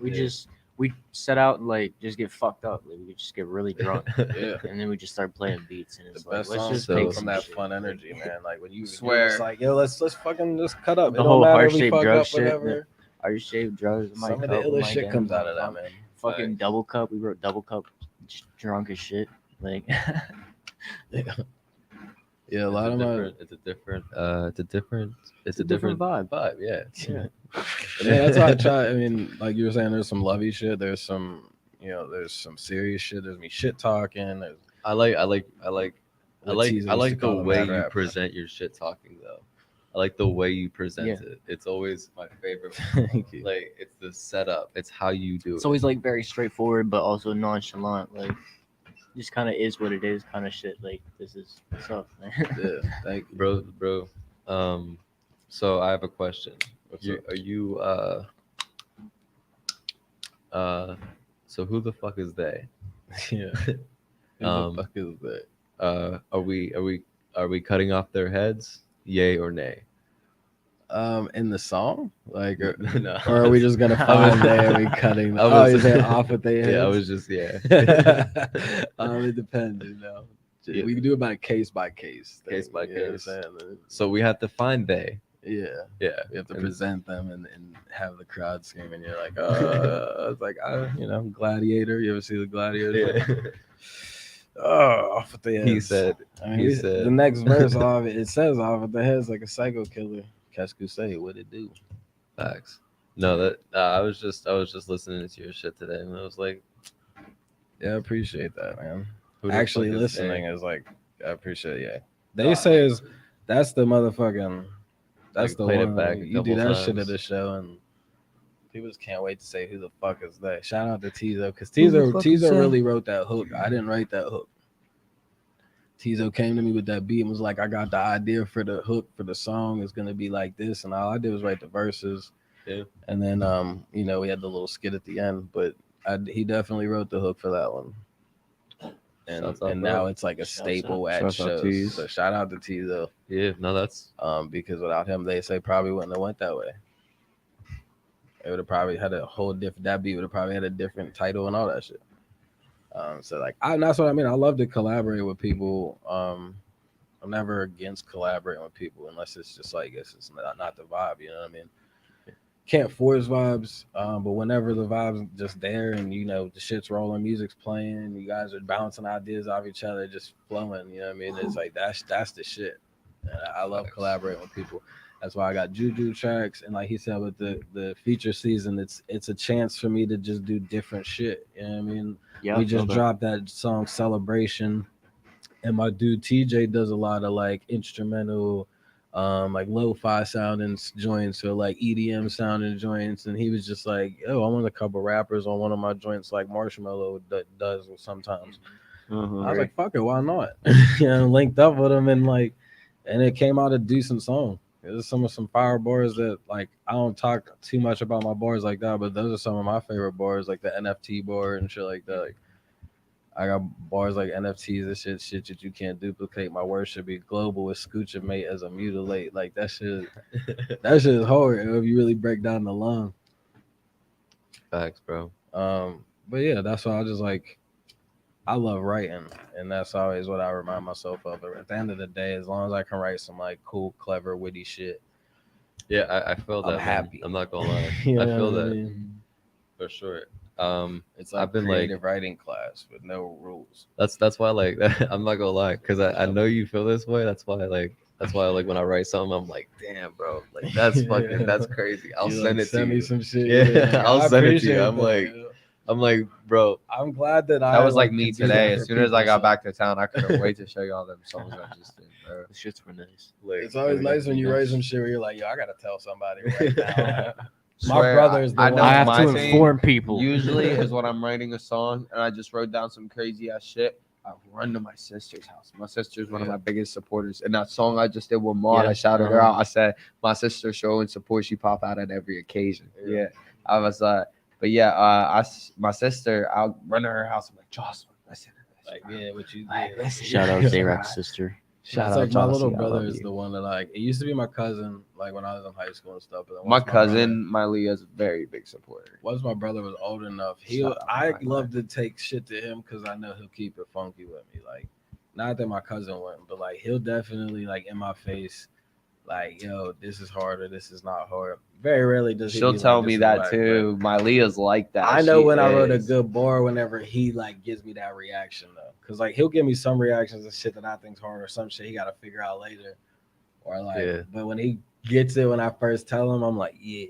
We set out and like just get fucked up. Like we just get really drunk, Yeah. and then we just start playing beats, and The it's like best let's songs just so- make come some from that shit. fun energy, man. Like when you Swear. it's like, yo, let's fucking just cut up. The It whole don't matter if we heart-shaped fuck drug up, shit, whatever. Are you shaved drugs? in my Some of the cup, illest my shit game, comes my out of that, cup. man. Fucking Like, double cup. We wrote double cup, just drunk as shit. Like yeah, a lot of my it's a different vibe. yeah. Yeah. yeah, that's why I try. I mean, like you were saying, there's some lovey shit. There's some, there's some serious shit. There's me shit talking. There's I like what Teaser used to the call it, way mad you rap. present your shit talking though. I like the way you present Yeah. it. It's always my favorite. Thank you. Like it's the setup. It's how you do It's it. always like very straightforward, but also nonchalant. Like just kind of is what it is, kind of shit. Like this is what's up, man. Yeah, thank you. bro. So I have a question. What's You, up? are you so who the fuck is they? Yeah. Who Um, the fuck is that? Are we cutting off their heads? Yay or nay? In the song, like, or, No. or are we just gonna find there and we cutting? I Oh, was- is that off with their heads? Yeah, I was just yeah. It depends, Yeah. We can do it by case by case. Case by you know what I'm case. saying? So we have to find they. Yeah, Yeah. we have to And- present them and have the crowd screaming. You're like, it's like, Gladiator. You ever see the Gladiator? Yeah. Oh, off with the heads. He said. I mean, he said- the next verse off it says off with the heads like a psycho killer. Cascu say, what it do? Facts. No, that I was just listening to your shit today, and I was like, Yeah, I appreciate that, man. who the Actually fuck is listening they? is like, I appreciate it. Yeah. They say that's the motherfucking, that's Like, the played it one. back a You do couple that shit at times. the show and people just can't wait to say who the fuck is that. Shout out to Tizo, because Who the Tizo fuck is that? really wrote that hook. I didn't write that hook. Tizo came to me with that beat and was like, I got the idea for the hook for the song. It's gonna be like this, and all I did was write the verses. Yeah. And then we had the little skit at the end, but he definitely wrote the hook for that one. And Shouts out, and bro. now it's like a Shouts staple out. at Shouts out shows. Teez. So shout out to Tizo. Yeah, no, that's Because without him, they say probably wouldn't have went that way. It would have probably had a whole different. That beat would have probably had a different title and all that shit. So like, that's what I mean. I love to collaborate with people. I'm never against collaborating with people unless it's just like it's not the vibe. You know what I mean? Can't force vibes, but whenever the vibes just there and the shit's rolling, music's playing, you guys are bouncing ideas off each other, just flowing. You know what I mean? It's like that's the shit. And I love Facts. collaborating with people. That's why I got Juju tracks, and like he said with the feature season, it's a chance for me to just do different shit. You know what I mean? Yeah, We I feel just that. dropped that song Celebration, and my dude TJ does a lot of like instrumental, like lo-fi sounding joints or like EDM sounding joints, and he was just like, "Oh, I want a couple rappers on one of my joints, like Marshmello does sometimes." I was like, "Fuck it, why not?" Linked up with him and it came out a decent song. There's some fire bars that like I don't talk too much about my bars like that, but those are some of my favorite bars, like the NFT bar and shit like that. Like, I got bars like NFTs and shit that you can't duplicate. My word should be global with scoocher mate as a mutilate. Like that shit is hard if you really break down the line. Facts, bro. But yeah, that's why I just like I love writing, and that's always what I remind myself of. At the end of the day, as long as I can write some like cool, clever, witty shit, Yeah, I feel that. I'm man. happy. I'm not gonna lie. You I know feel what I that mean? for sure. It's like I've been creative like writing class with no rules. that's why like I'm not gonna lie because I know you feel this way. That's why like when I write something I'm like, damn, bro, like that's fucking that's crazy. I'll You, send like, it to me you. some shit. Yeah, like, I'll I send it to you. appreciate I'm that, like, yo. I'm like, bro. I'm glad that That was like can me do that today. for As soon as I people, got so- back to town, I couldn't wait to show you all them songs I just did, bro. The shits were nice. Like, It's always nice when you Nice. write some shit where you're like, yo, I gotta tell somebody right now. My Swear, brother's the I one. know I have my to thing inform people. Usually is when I'm writing a song and I just wrote down some crazy ass shit. I run to my sister's house. My sister's one of my biggest supporters. And that song I just did with Maud, Yeah, I shouted her uh-huh. out. I said, my sister showing support. She pop out at every occasion. Yeah. I was but yeah, my sister, I'll run to her house. I'm like, Jocelyn, listen to this. Like, yeah, what you Like, did. listen Shout to out this, J-Rock's right? sister. Shout It's out like my little Jocelyn, I brother love is you. the one that like. It used to be my cousin, like when I was in high school and stuff. But then My once brother- cousin, my Leah's a very big supporter. once my brother was old enough, Shout out I my love to take shit to him because I know he'll keep it funky with me. Like, not that my cousin wouldn't, but like he'll definitely like in my face, like, yo, this is hard or this is not hard. Very rarely does he She'll be tell like, me "This is that whack," too. My Leah's like that. but I know She when I wrote a is. good bar whenever he like gives me that reaction though, because like he'll give me some reactions and shit that I think's hard or some shit he got to figure out later, or like. Yeah. But when he gets it when I first tell him, I'm like, yeah.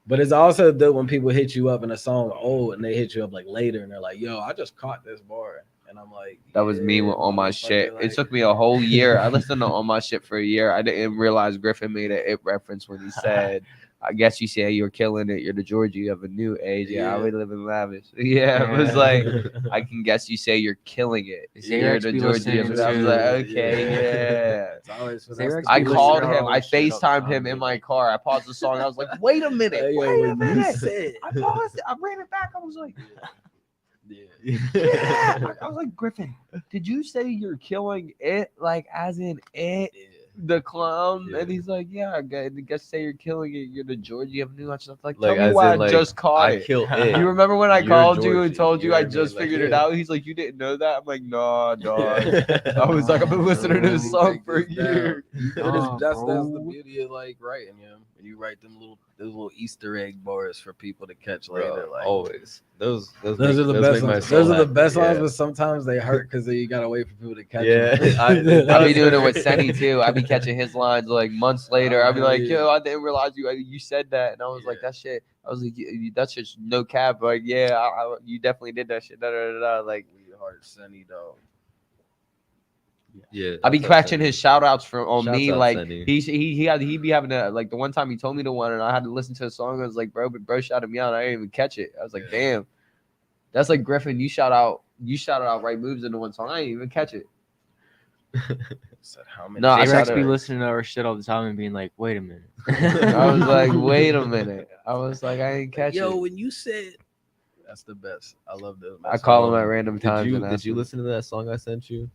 But it's also good when people hit you up in a song old and they hit you up like later and they're like, yo, I just caught this bar. And I'm like, That was me yeah, with all my motherfucker, shit. like- It took me a whole year. I listened to all my shit for a year. I didn't realize Griffin made an It reference when he said, I guess you say you're killing it. You're the Georgie of a new age. Yeah, Yeah. we live in lavish. Yeah, it was like, I can guess you say you're killing it. You're Xerax the be Georgie of listening I was to- like, okay, yeah. It's always for Xerax I be listening called to him. all I this shit all the FaceTimed time, him in dude. my car. I paused the song. I was like, wait a minute. Hey, yo, Wait a when you minute. said- I paused it. I ran it back. I was like, Yeah. yeah. I was like, Griffin, did you say you're killing it? Like, as in it? The clown, Yeah. and he's like, yeah, I guess say you're killing it. You're the Georgie of New York. Like, Like, tell me as why I in, like, just caught I it. killed it. You remember when I You're called you and Georgie, told you know I what mean? just Like, figured it yeah. out? He's like, you didn't know that? I'm like, nah, dog. I I was like, I've been listening to this song for a Break this year. down. That's the bro. beauty of like writing, you know. When you write those little Easter egg bars for people to catch Bro, later. Like always. Those those are the best ones. Those are the best ones, but sometimes they hurt because you gotta wait for people to catch Yeah, them. I be doing it with Senny too. I be catching his lines like months later. I'd be like, yo, I didn't realize you said that, and I was like, that shit. I was like, that's just no cap. Like, yeah, you definitely did that shit. Da, da, da, da. Like, We hard Sunny dog. Yeah, I be that's catching Senny. his shout outs from on Shouts me. out Like Senny. he be having a like the one time he told me to one and I had to listen to a song. I was like, bro shouted me out. I didn't even catch it. I was like, damn. That's like Griffin. You shouted out right moves into one song. I didn't even catch it. Said how many? No, I J-Rax shouted be out. listening to our shit all the time and being like, wait a minute. I was like, wait a minute. I was like, I didn't catch Yo, it. when you said that's the best. I love those. I call him at random times. and Did ask you him, listen to that song I sent you?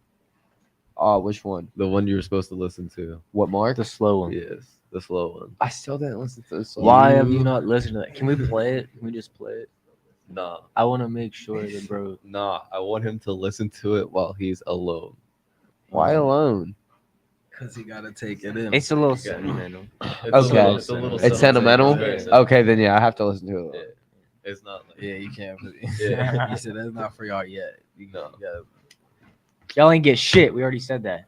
Oh, which one? The one you were supposed to listen to. What Mark? The slow one. Yes, the slow one. I still didn't listen to this song. Why have you not listened to that? Can we play it? Can we just play it? Nah, I want to make sure that, bro. nah. I want him to listen to it while he's alone. Why alone? Because he gotta take it in. It's a little sentimental. Okay. It's sentimental? Okay, then yeah, I have to listen to it. Yeah. It's not like Yeah, you can't. Yeah. You said that's not for y'all yet. You No. gotta, Y'all ain't get shit. We already said that.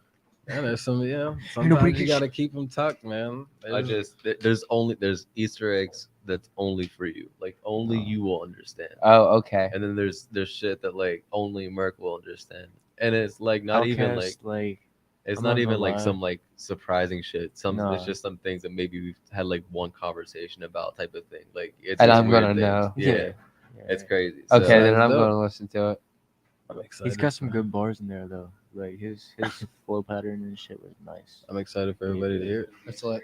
yeah, there's some. Yeah, nobody sometimes you gets gotta keep them tucked, man. there's Easter eggs that's only for you. Like only you will understand. Oh, okay. And then there's shit that like only Merc will understand. And it's like not even like Outcast, it's I'm not not even gonna like lie. some like surprising shit. It's Nah. just some things that maybe we've had like one conversation about type of thing. Like it's And just I'm weird gonna things. know. Yeah, it's crazy. Okay, So, then I'm dope. gonna listen to it. I'm excited. He's got some good bars in there though. Like his flow pattern and shit was nice. I'm excited for everybody to hear it. That's like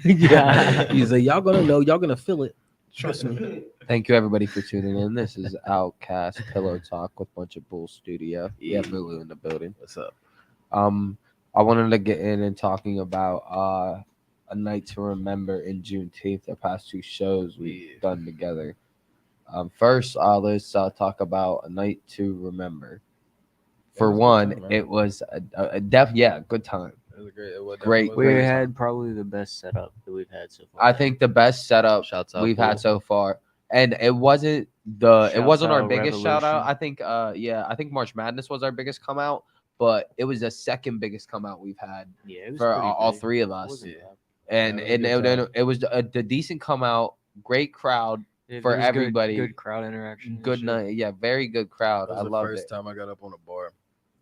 Yeah. He's like, y'all gonna know, y'all gonna feel it. Trust me. Thank you everybody for tuning in. This is Outcast Pillow Talk with Bunch of Bull Studio. We have MULU in the building. What's up? I wanted to get in and talking about A Night to Remember in Juneteenth, the past two shows we've done together. First, let's talk about A Night to Remember. For one, it was a good time. It was great. Great. We had probably the best setup that we've had so far. I think the best setup Shouts out we've Bull. had so far, and it wasn't our out biggest shout out. Revolution. I think March Madness was our biggest come out, but it was the second biggest come out we've had Yeah, it was for pretty all big. three of It us. wasn't bad. And Yeah, it was a good time. it was the decent come out, great crowd, It for was good- everybody. Good crowd interaction. and good shit. night. Yeah, very good crowd. That I was the loved first it. time I got up on a bar.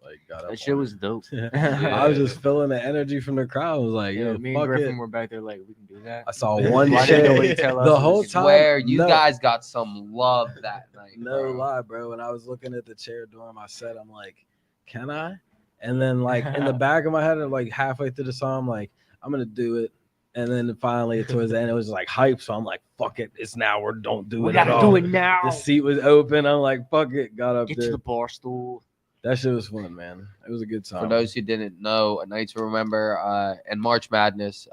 Like got up. That shit on was dope. it. I was just feeling the energy from the crowd. I was like, Yeah, yo, me and fuck Griffin it. were back there like, we can do that. I saw one Why didn't nobody chick tell us the we whole could- time. Swear you No. guys got some love that night. No bro. lie, bro. When I was looking at the chair during my set, I'm like, can I? And then like in the back of my head, like halfway through the song, I'm like, I'm gonna do it. And then finally towards the end, it was like hype. So I'm like, fuck it, it's now or don't do We it at gotta all. do it now. The seat was open. I'm like, fuck it, got up Get there. to the bar stool. That shit was fun, man. It was a good time. For those who didn't know, A Night to Remember and March Madness,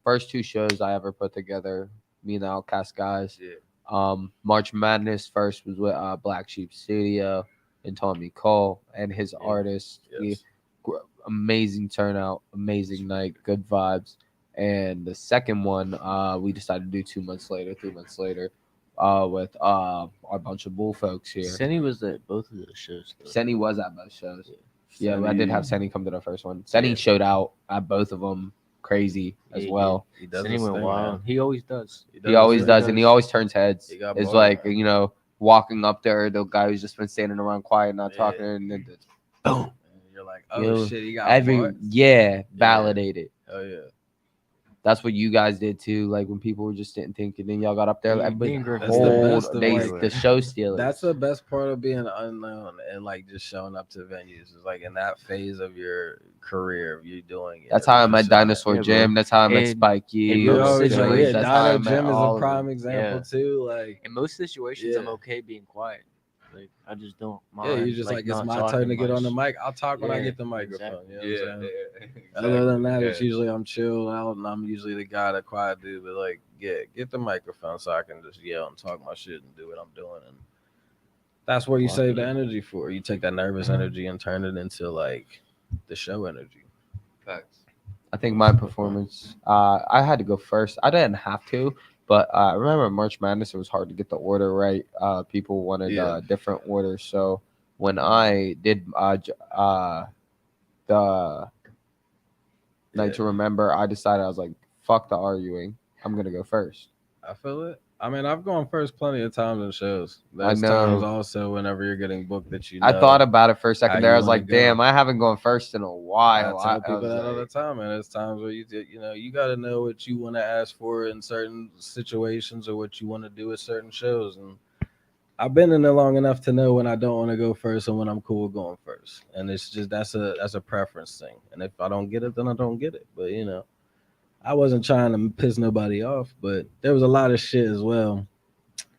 first two shows I ever put together, me and the Outcast guys. Yeah. March Madness first was with Black Sheep Studio and Tommy Cole and his artists. Yes. Amazing turnout, amazing night, good vibes. And the second one, we decided to do 3 months later, with our bunch of bull folks here. Senny was at both of those shows. Though. Senny was at both shows. Yeah, I Senny- did have Senny come to the first one. Senny showed out at both of them, crazy as Yeah, well. He does Senny his went thing, wild. man. He always does. He always does, and he always turns heads. He got It's balls, like, man. walking up there, the guy who's just been standing around quiet, not Yeah. talking, and then just boom. And you're like, oh Yo, shit, he got bars. validated. Oh yeah. That's what you guys did too. Like when people were just sitting thinking, then y'all got up there. Me- Like, me and Griffin That's the bold, best of, they, like, the show stealers. That's the best part of being unknown and like just showing up to venues. Is like in that phase of your career, you doing it. That's how I met Just, Dinosaur Yeah, bro. Jim. That's how I met And- Spike and Yee. You most know, it's like, situations, yeah, That's how I Dino met Jim is all a of prime them. example Yeah. too. Like, In most situations, I'm Yeah. okay being quiet. Like I just don't mind. yeah, you just like it's not my talking turn to get on the much. mic. I'll talk when I Yeah, get the microphone. exactly. You know what I'm saying? Other than that, it's usually I'm chilled out and I'm usually the guy, the quiet dude. But like, get the microphone so I can just yell and talk my shit and do what I'm doing. And that's what you Well, save the yeah. energy for. You take that nervous energy and turn it into like the show energy. Facts. I think my performance, I had to go first. I didn't have to, but I remember March Madness, it was hard to get the order right. People wanted Yeah. different orders. So when I did the Night to Remember, I decided, I was like, fuck the arguing. I'm going to go first. I feel it. I mean, I've gone first plenty of times in shows. There's know. times also whenever you're getting booked that you know. I thought about it for a second how there. I you was wanna like, go. damn, I haven't gone first in a while. I tell I people was that all the like, time, and there's times where you got to know what you want to ask for in certain situations or what you want to do at certain shows. And I've been in there long enough to know when I don't want to go first and when I'm cool with going first. And it's just that's a preference thing. And if I don't get it, then I don't get it. But I wasn't trying to piss nobody off, but there was a lot of shit as well.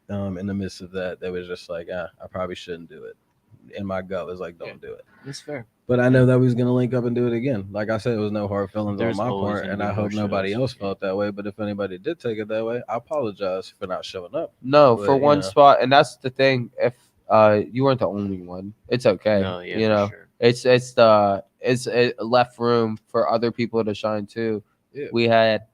In the midst of that was just like, I probably shouldn't do it. In my gut was like, don't do it. It's fair. But I know that we was gonna link up and do it again. Like I said, it was no hard feelings There's on my always part, gonna and be I hope more nobody shows. else felt that way. But if anybody did take it that way, I apologize for not showing up. no, But, for you one know. spot. And that's the thing. If you weren't the only one, it's okay. No, yeah, for sure. It's left room for other people to shine too. Yeah. We had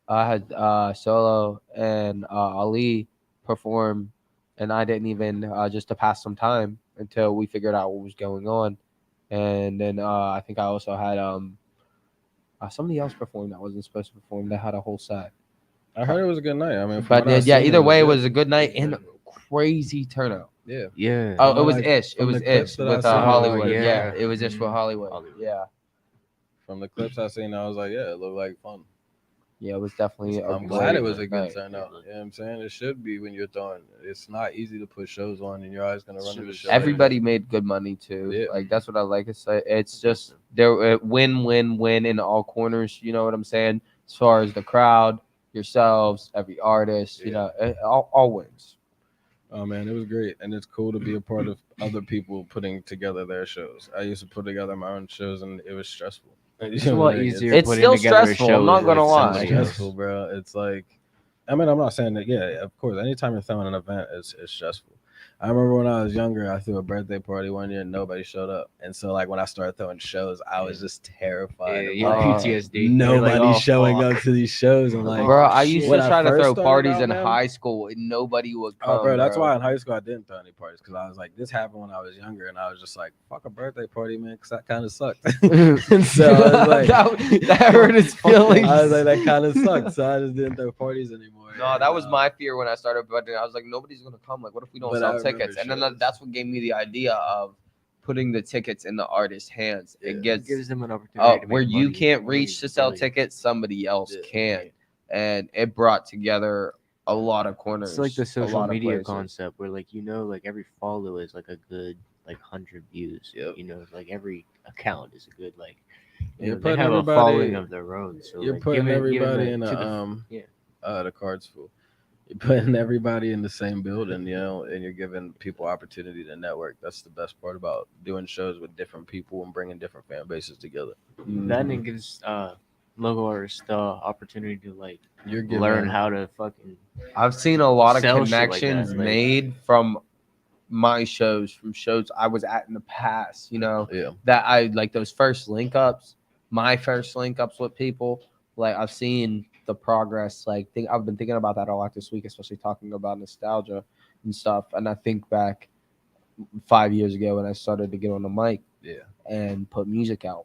I had Solo and Ali perform, and I didn't even just to pass some time until we figured out what was going on. And then I think I also had somebody else perform that wasn't supposed to perform. That had a whole set. I heard it was a good night. I mean, from But what I yeah, seen, either way, it good. was a good night and crazy turnout. Yeah. Yeah. Oh, From it was like- Ish. It from was the clips Ish that I with seen. Hollywood. Oh, Yeah. yeah. It was Ish with Mhm. Hollywood. Hollywood. Yeah. From the clips I seen, I was like, yeah, it looked like fun. Yeah, it was definitely. I'm glad it was a great good night. turnout. You know what I'm saying? It should be when you're throwing. It's not easy to put shows on, and you're always gonna run into shows. Everybody made good money too. Yeah. Like that's what I like to say. It's just there win in all corners. You know what I'm saying? As far as the crowd, yourselves, every artist. You know, it all wins. Oh man, it was great, and it's cool to be a part of other people putting together their shows. I used to put together my own shows, and it was stressful. It's a lot easier. It's putting still together a stressful, show I'm not with, gonna lie. somebody stressful, else. bro. It's like, I mean, I'm not saying that. Yeah, of course. Anytime you're throwing an event, it's stressful. I remember when I was younger, I threw a birthday party one year and nobody showed up. And so, like, when I started throwing shows, I was just terrified. Yeah, of, like, PTSD. nobody Like, oh, showing fuck. up to these shows. And like, Bro, I used when to I try to first throw started parties out, in man- high school and nobody would come. Oh, bro, that's why in high school I didn't throw any parties because I was like, this happened when I was younger, and I was just like, fuck a birthday party, man, because that kind of sucked. And so I was like, that hurt his feelings. I was like, that kind of sucked, so I just didn't throw parties anymore. No, And, that was my fear when I started, but I was like, nobody's gonna come. Like, what if we don't But I sell remember tickets? And then shows. that's what gave me the idea of putting the tickets in the artist's hands. Yeah. It It gets gives them an opportunity to where make you money. can't Money reach is to sell ability. tickets, somebody else Yeah. can, and it brought together a lot of corners. It's like the a social lot of media places. concept where, like, you know, like every follow is like a good like 100 views. Yep. You know, like every account is a good like. You You're know, they putting have a everybody- following of their own. So You're like, putting everybody it in to a yeah. the card's full. You're putting everybody in the same building, you know, and you're giving people opportunity to network. That's the best part about doing shows with different people and bringing different fan bases together. That and it gives local artists the opportunity to like You're giving learn how to fucking I've seen a lot of Sell shit like that, connections like- made from my shows, from shows I was at in the past. You know, Yeah. that I like those first link ups, my first link ups with people. Like I've seen the progress. Like I've been thinking about that a lot this week, especially talking about nostalgia and stuff. And I think back 5 years ago when I started to get on the mic, and put music out.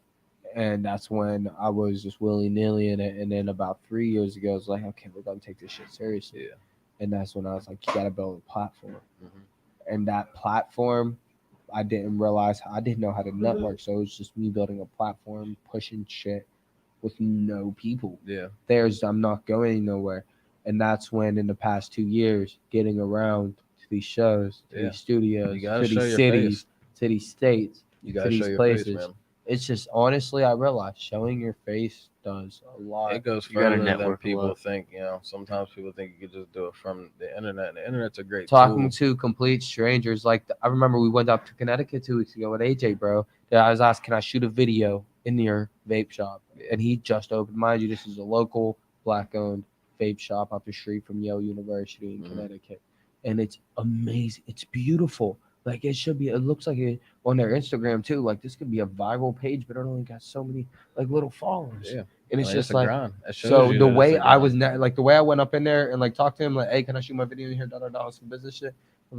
And that's when I was just willy nilly in it. And then about 3 years ago, I was like, okay, we're gonna take this shit seriously. Yeah. And that's when I was like, you gotta build a platform. Mhm. And that platform, I didn't realize I didn't know how to network. So it was just me building a platform, pushing shit with no people. Yeah. I'm not going nowhere. And that's when in the past 2 years, getting around to these shows, to Yeah. these studios, You gotta to show these your cities, face. to these states, You gotta to show these your places. face, man. It's just honestly, I realized showing your face does a lot. It goes You gotta further than network a people lot. think. You know, sometimes people think you could just do it from the internet. And the internet's a great Talking tool. to complete strangers. Like I remember we went up to Connecticut 2 weeks ago with AJ, bro. That I was asked, can I shoot a video in your vape shop? And he just opened. Mind you, this is a local black-owned vape shop up the street from Yale University in Mhm. Connecticut, and it's amazing. It's beautiful. Like it should be. It looks like it on their Instagram too. Like this could be a viral page, but it only got so many like little followers. Yeah. And it's Like, just a like grind. That shows so you the that it's way a I was grind. like the way I went up in there and like talked to him like, hey, can I shoot my video in here? Some business shit.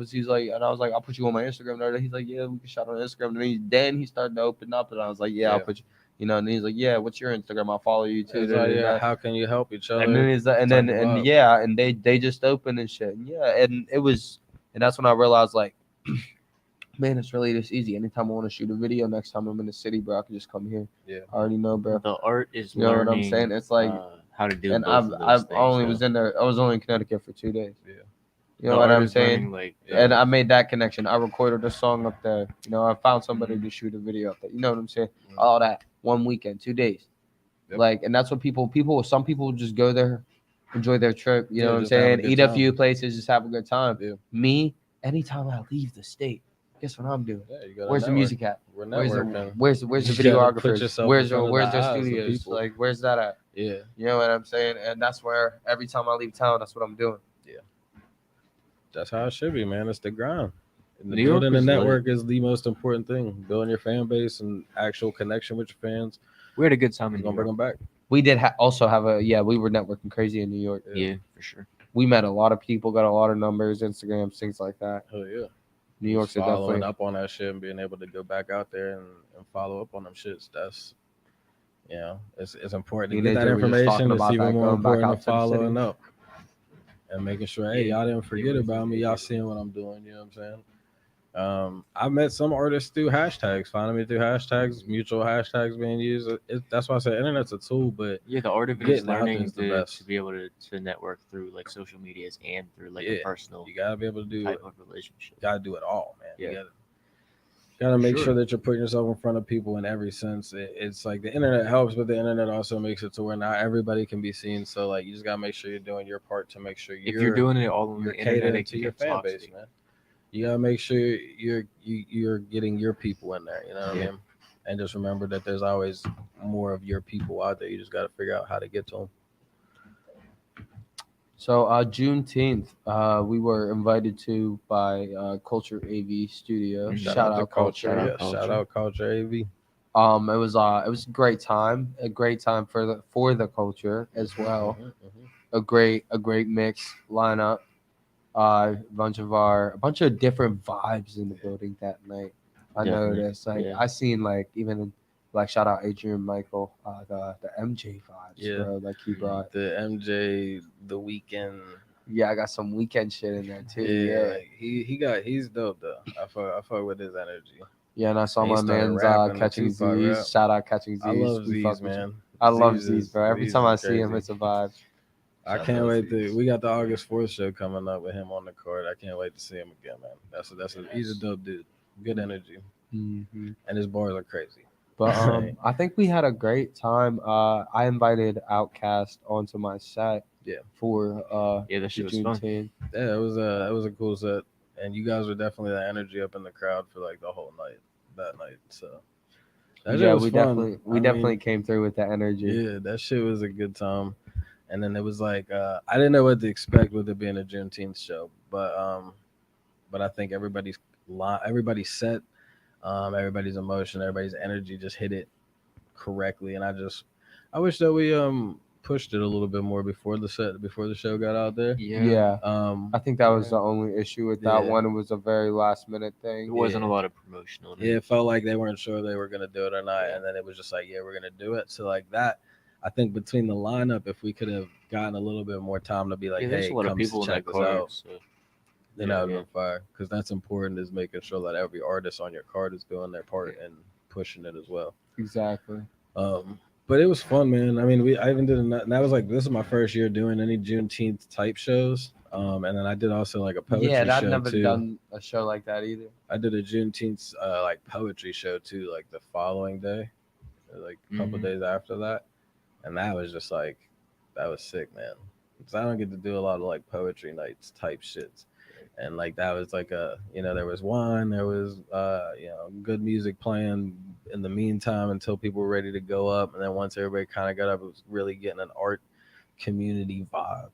He's like, and I was like, I'll put you on my Instagram. And he's like, yeah, we can shout on Instagram. And then he started to open up, and I was like, yeah, I'll Yeah. put you. You know, and he's like, yeah, what's your Instagram? I'll follow you too. It's like, yeah, how can you help each other? And then he's and type then of and vibe. yeah, and they just opened and shit. And yeah, and it was, and that's when I realized like, man, it's really this easy. Anytime I want to shoot a video, next time I'm in the city, bro, I can just come here. Yeah. I already know, bro. the art is You know what learning. I'm saying? It's like, how to do and both I've of those things. only so. was in there. I was only in Connecticut for 2 days. Yeah. You know The what art I'm is saying? learning, like, And I made that connection. I recorded a song up there. You know, I found somebody to shoot a video up there. You know what I'm saying? Mhm. All that 1 weekend, 2 days. Yep. Like, and that's what some people just go there, enjoy their trip. You Yeah, know what I'm just have a saying? good Eat a time. few places, just have a good time. Yeah. Me, anytime I leave the state, guess what I'm doing? Yeah, you gotta Where's the network. music at? We're Where's the networking. where's the You gotta put videographers? yourself Where's in front of their the eyes of studios? people. Like, where's that at? Yeah. You know what I'm saying? And that's where every time I leave town, that's what I'm doing. That's how it should be, man. It's the grind. And the New York building a was lit. network is the most important thing. Building your fan base and actual connection with your fans. we had a good time You're in gonna New bring York. them back. We did also have we were networking crazy in New York. Yeah, for sure. We met a lot of people, got a lot of numbers, Instagrams, things like that. Hell yeah. New York's a following definitely. up on that shit and being able to go back out there and follow up on them shits. That's, you know, it's important to Me get and that AJ were just information. talking It's about even that, more going back important out to to the city. following up and making sure, hey, y'all didn't forget about me. Y'all seeing what I'm doing. You know what I'm saying? I met some artists through hashtags, finding me through hashtags, mutual hashtags being used. That's why I say internet's a tool, but Yeah, the art of it is getting out there learning is the best. to be able to network through like social medias and through like Yeah, a personal you gotta be able to do type it. of relationship. You gotta do it all, man. Yeah. You Gotta make Sure. sure that you're putting yourself in front of people in every sense. It's like the internet helps, but the internet also makes it to where not everybody can be seen. So like you just gotta make sure you're doing your part to make sure If you're doing it all on you're the internet, catering it to can your get fan base, toxic. man. You gotta make sure you're getting your people in there. You know what I mean? And just remember that there's always more of your people out there. You just gotta figure out how to get to them. So Juneteenth, we were invited to by Culture AV Studio. Shout out to Culture. Shout out Yeah, shout Culture. out Culture AV. It was a great time. A great time for the culture as well. A great mix lineup. A bunch of different vibes in the building that night. I Definitely, noticed. Like yeah. I seen like even like shout out Adrian Michael, the MJ vibes, Yeah. bro. Like he brought. The MJ, the weekend. Yeah, I got some weekend shit in there too. Yeah, Yeah. like, he's dope though. I fuck with his energy. Yeah, and I saw And he my started man's rapping the Catching Tupac Z's. rap. Shout out Catching Z's. I love We Z's, fuck with you. man. I love Z's Z's, is- bro. Every Z's time is I see him, crazy. it's a vibe. I Shout can't out wait Z's. we got the August 4th show coming up with him on the court. I can't wait to see him again, man. He's a dope dude. Good energy. Mm-hmm. And his bars are crazy. But I think we had a great time. I invited Outcast onto my set. Yeah. For Yeah, that shit was fun. Juneteenth. Yeah, it was a cool set. And you guys were definitely the energy up in the crowd for like the whole night that night. So that shit Yeah, was we fun. definitely mean, came through with the energy. Yeah, that shit was a good time. And then it was like I didn't know what to expect with it being a Juneteenth show, but I think everybody's set, everybody's emotion, everybody's energy just hit it correctly, and I wish that we pushed it a little bit more before the show got out there. Yeah. I think that was yeah. the only issue with that Yeah. one. It was a very last minute thing. There wasn't a lot of promotion on it. Yeah, it felt like they weren't sure they were gonna do it or not, and then it was just like, yeah, we're gonna do it. So like that, I think between the lineup, if we could have gotten a little bit more time to be like, There's hey, a lot come of people in check that us card. out, So. then that would have been fire. Because that's important, is making sure that every artist on your card is doing their part and pushing it as well. Exactly. But it was fun, man. I mean, I even did and that was like, this is my first year doing any Juneteenth type shows. And then I did also like a poetry show I've never too. done a show like that either. I did a Juneteenth like poetry show too, like the following day, like a couple days after that, and that was just like, that was sick, man. Because I don't get to do a lot of like poetry nights type shits, and like that was like there was wine, there was good music playing in the meantime until people were ready to go up, and then once everybody kind of got up, it was really getting an art community vibe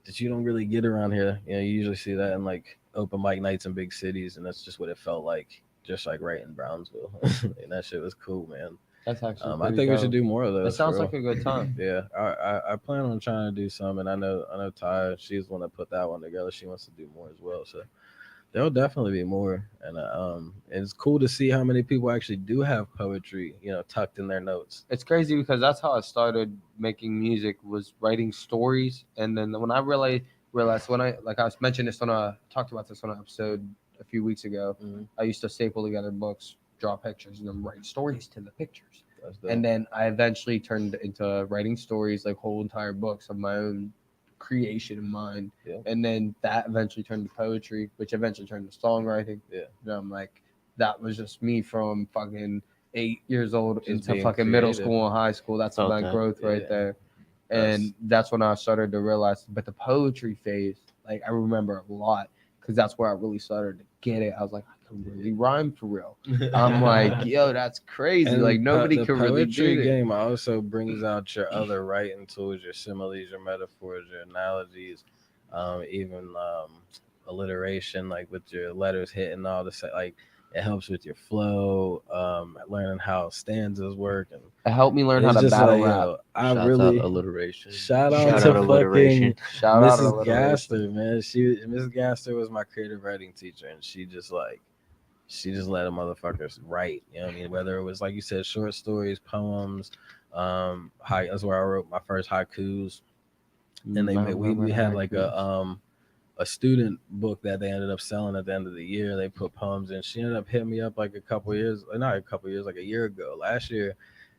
that you don't really get around here. You usually see that in like open mic nights in big cities, and that's just what it felt like, just like right in Brownsville. And that shit was cool, man. That's actually. I think we should do more of those. That sounds like a good time. Yeah, I plan on trying to do some, and I know Ty, she's the one that put that one together. She wants to do more as well, so there'll definitely be more. And it's cool to see how many people actually do have poetry, tucked in their notes. It's crazy because that's how I started making music, was writing stories. And then when I realized when I mentioned this when I talked about this on an episode a few weeks ago, I used to staple together books, draw pictures, and then write stories to the pictures. And then I eventually turned into writing stories, like whole entire books of my own creation in mind. Yeah. And then that eventually turned to poetry, which eventually turned to songwriting. Yeah. And I'm like, that was just me from fucking 8 years old Just into being fucking middle creative. school and high school. That's Felt my that. growth right Yeah. there. And that's when I started to realize, but the poetry phase, like I remember a lot, because that's where I really started to get it. I was like, I can really rhyme for real. I'm like, yo, that's crazy. And like nobody the can really do poetry it. game also brings out your other writing tools, your similes, your metaphors, your analogies, even alliteration, like with your letters hitting all the like. It helps with your flow, learning how stanzas work, and It helped me learn how it's to just battle like, rap. yo, I Shouts really out alliteration. shout Shout out out to alliteration. fucking Shout out Mrs. alliteration. Gaster, man. Mrs. Gaster was my creative writing teacher, and she just let a motherfuckers write. You know what I mean? Whether it was like you said, short stories, poems, that's where I wrote my first haikus. And we had like a student book that they ended up selling at the end of the year. They put poems in. She ended up hitting me up like like a year ago, last year,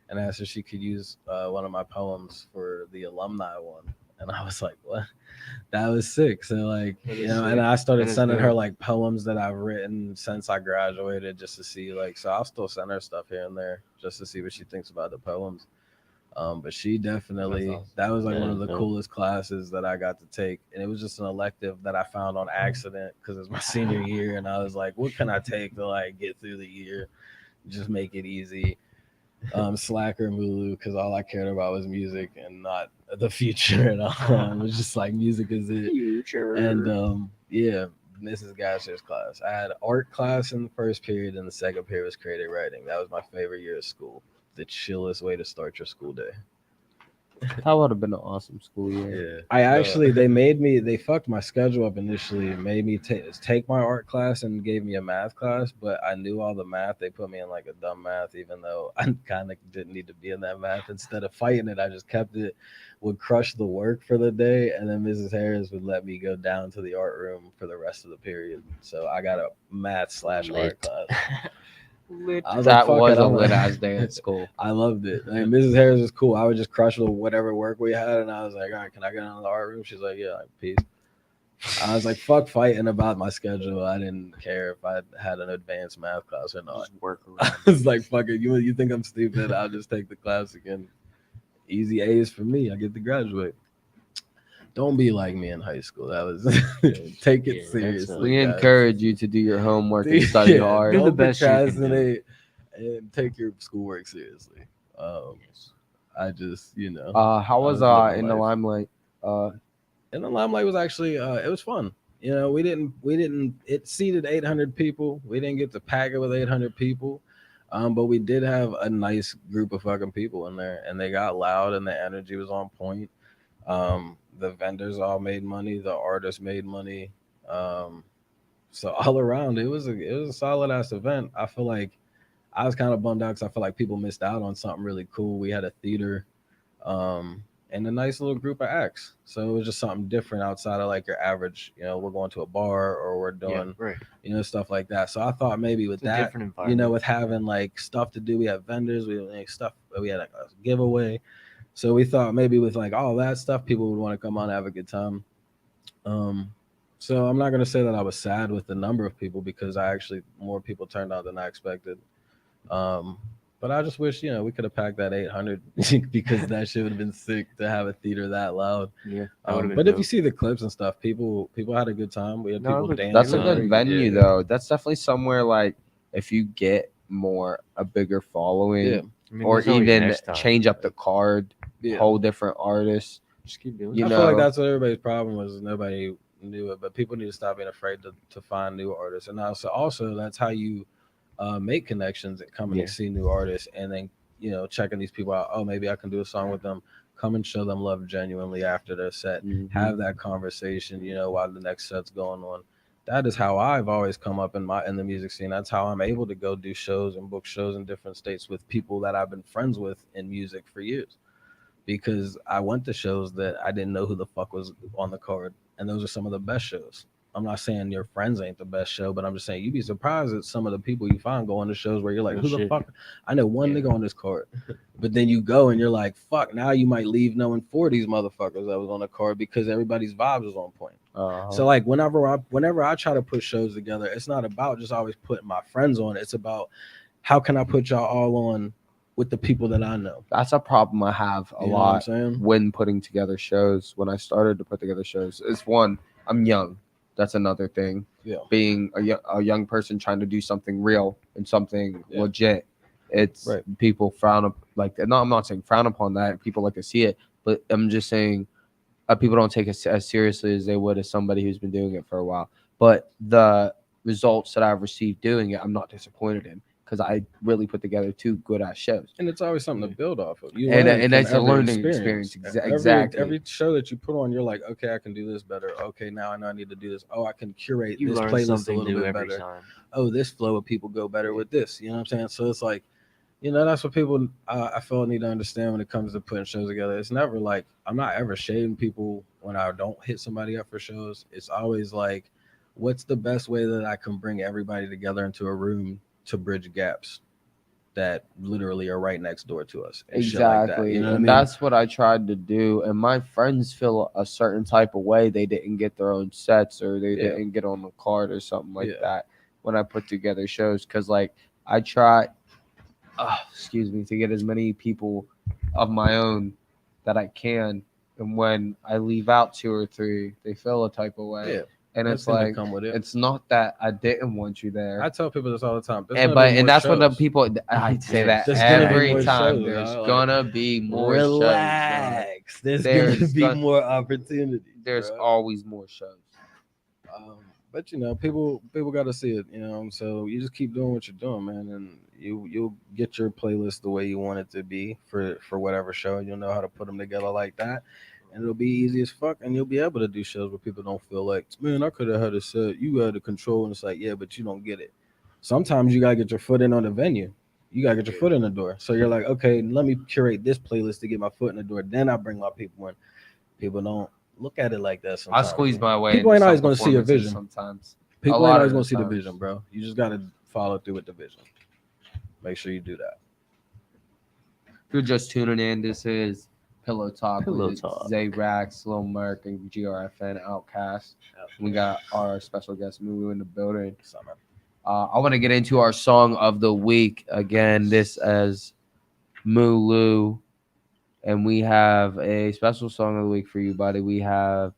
and asked if she could use one of my poems for the alumni one. And I was like, what? That was sick. So like, That you is know, sick. and I started That is sending her dope. like poems that I've written since I graduated just to see like, so I'll still send her stuff here and there just to see what she thinks about the poems. But she definitely, awesome. that was like That one of is the dope. coolest classes that I got to take. And it was just an elective that I found on accident because it's my senior year. And I was like, what can I take to like get through the year? Just make it easy. Slacker MULU, because all I cared about was music and not the future at all. It was just like music is it. Future. And yeah, Mrs. Gasser's class. I had art class in the first period, and the second period was creative writing. That was my favorite year of school. The chillest way to start your school day. That would have been an awesome school year. Yeah. I actually, they fucked my schedule up initially and made me take my art class and gave me a math class, but I knew all the math. They put me in like a dumb math, even though I kind of didn't need to be in that math. Instead of fighting it, I just kept it, would crush the work for the day, and then Mrs. Harris would let me go down to the art room for the rest of the period. So I got a math/art Lit. class. Lit. I was That like, fuck was it, a I'm lit gonna- ass day at school. I loved it. Like, Mrs. Harris was cool. I would just crush whatever work we had, and I was like, all right, can I get out of the art room? She's like, yeah, like, peace. I was like, fuck fighting about my schedule. I didn't care if I had an advanced math class or not. Just work I around. was like, fuck it. You think I'm stupid? I'll just take the class again. Easy A's for me. I get to graduate. Don't be like me in high school. That was take it Yeah, that's, seriously. We guys. encourage you to do your homework and study hard. Do the Don't best you can do. procrastinate and take your schoolwork seriously. I just, How was I was living in the life. limelight? And the limelight was actually it was fun. We didn't it seated 800 people. We didn't get to pack it with 800 people. But we did have a nice group of fucking people in there, and they got loud and the energy was on point. The vendors all made money, the artists made money. So all around it was a solid ass event. I feel like I was kind of bummed out because I feel like people missed out on something really cool. We had a theater, and a nice little group of acts. So it was just something different outside of like your average, we're going to a bar or we're doing, right. stuff like that. So I thought maybe with It's a that, different environment. with having like stuff to do, we had vendors, we had like, stuff, we had like a giveaway. So we thought maybe with like all that stuff, people would want to come on and have a good time. So I'm not gonna say that I was sad with the number of people because more people turned out than I expected. But I just wish we could have packed that 800 because that shit would have been sick to have a theater that loud. Yeah. That would've been But if dope. you see the clips and stuff, people had a good time. We had No, people but dancing. That's a Definitely. good venue, Yeah. though. That's definitely somewhere like if you get a bigger following, Yeah. I mean, or there's always even next time. change up the card, Yeah. whole different artists. Just keep doing You I it. feel like know. that's what everybody's problem was. Nobody knew it, but people need to stop being afraid to find new artists. And also that's how you make connections and come Yeah. and see new artists, and then checking these people out. Oh, maybe I can do a song with them. Come and show them love genuinely after their set. Mhm. Have that conversation, while the next set's going on. That is how I've always come up in the music scene. That's how I'm able to go do shows and book shows in different states with people that I've been friends with in music for years. Because I went to shows that I didn't know who the fuck was on the card, and those are some of the best shows. I'm not saying your friends ain't the best show, but I'm just saying you'd be surprised at some of the people you find going to shows where you're like, Oh, who the shit. fuck? I know one Yeah. nigga on this card, but then you go and you're like, fuck. Now you might leave knowing 4 of these motherfuckers that was on the card because everybody's vibes was on point. So like whenever I try to put shows together, it's not about just always putting my friends on. It's about how can I put y'all all on with the people that I know. That's a problem I have a You know what I'm lot saying? when putting together shows. When I started to put together shows, is one, I'm young. That's another thing. Yeah. Being a young person trying to do something real and something Yeah. legit, it's Right. people frown up like. No, I'm not saying frown upon that. People like to see it, but I'm just saying people don't take it as seriously as they would as somebody who's been doing it for a while. But the results that I've received doing it, I'm not disappointed in because I really put together 2 good ass shows. And it's always something to build off of. You And- learn and from it's a every learning experience. Every- Exactly. Every show that you put on, you're like, okay, I can do this better. Okay, now I know I need to do this. Oh, I can curate You this learn playlist a something little new bit every better. time. Oh, this flow of people go better with this. You know what I'm saying? So it's like, that's what people I feel need to understand when it comes to putting shows together. It's never like I'm not ever shading people when I don't hit somebody up for shows. It's always like, what's the best way that I can bring everybody together into a room to bridge gaps? that literally are right next door to us. And shit like that, Exactly. you know what I And mean? that's what I tried to do. And my friends feel a certain type of way. They didn't get their own sets or they Yeah. didn't get on the card or something like Yeah. that when I put together shows. Because, like, I try, to get as many people of my own that I can. And when I leave out 2 or 3, they feel a type of way. Yeah. And That's it's gonna like, come with it. it's not that I didn't want you there. I tell people this all the time. There's And gonna be but more and that's when the shows. people I say that There's gonna be every more time. shows, There's dog. gonna be more shows. Dog. Relax. There's There's gonna be gonna- more opportunities. There's bro. always more shows. But you know, people got to see it. You know, so you just keep doing what you're doing, man, and you'll get your playlist the way you want it to be for whatever show. You'll know how to put them together like that, and it'll be easy as fuck. And you'll be able to do shows where people don't feel like, man, I could have had a set. You had the control, and it's like, yeah, but you don't get it. Sometimes you gotta get your foot in on the venue. You gotta get your foot in the door. So you're like, okay, let me curate this playlist to get my foot in the door. Then I bring my people in. People don't look at it like that. I Sometimes. squeeze my way. People into ain't always some gonna see your performances vision. Sometimes People lot ain't of always the gonna see the times. vision, bro. You just gotta follow through with the vision. Make sure you do that. If you're just tuning in, this is Pillow Talk. Pillow with Talk. Zay Rax, Lil Merc, and GRFN Outcast. We got our special guest MULU in the building. I want to get into our song of the week again. This is MULU, and we have a special song of the week for you, buddy. We have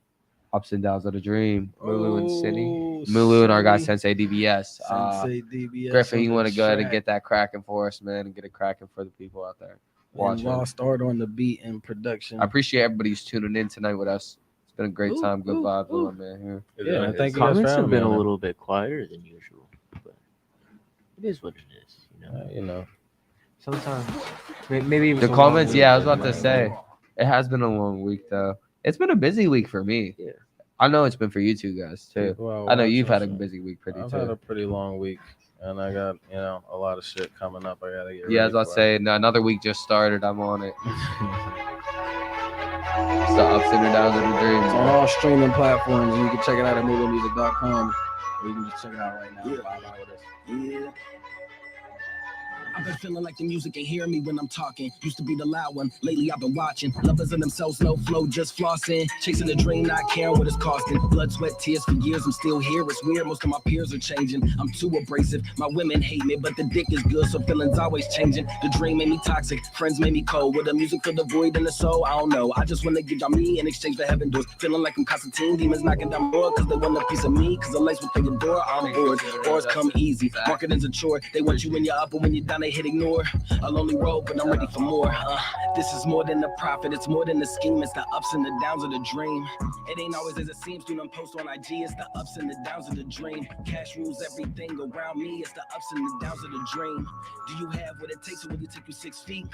Ups and Downs of the Dream, MULU and Cindy, MULU and our guy Sensei DBS. Sensei DBS. Griffin, you on want the to go ahead and track. get that cracking for us, man, and get it cracking for the people out there And watching. Lost Art on the beat and production. I appreciate everybody who's tuning in tonight with us. It's been a great Ooh, time, good ooh, vibes, ooh. on man here. Yeah, thank you guys Comments for have having been me a on little bit quieter than usual, but it is what it is. You know, it. You know, sometimes maybe The comments, yeah, I was about to say, it has been a long week though. It's been a busy week for me. Yeah. I know it's been for you two guys too. people are I know you've had a watching, so busy week pretty I've too. had a pretty long week, and I got a lot of shit coming up. I gotta get. Yeah, ready as I for. say, another week just started. I'm on it. It's the ups and the downs of the dreams. It's on all streaming platforms, and you can check it out at MULUmusic.com, or you can just check it out right now. Yeah. Vibe out with us. Yeah. I've been feeling like the music can hear me when I'm talking. Used to be the loud one, lately I've been watching. Lovers in themselves, no flow, just flossing. Chasing the dream, not caring what it's costing. Blood, sweat, tears for years, I'm still here. It's weird, most of my peers are changing. I'm too abrasive, my women hate me, but the dick is good, so feelings always changing. The dream made me toxic, friends made me cold. With the music for the void in the soul, I don't know. I just wanna give y'all me in exchange for heaven doors. Feeling like I'm Constantine, demons knocking down door, cause they want a piece of me, cause the lights what they adore, I'm bored. Bars come easy, marketing's a chore. They want you when you're up, and when you're down, they hit ignore. A lonely road, but I'm ready for more. This is more than a profit, it's more than a scheme. It's the ups and the downs of the dream. It ain't always as it seems. Do them post on IG. It's the ups and the downs of the dream. Cash rules everything around me. It's the ups and the downs of the dream. Do you have what it takes to really take you 6 feet?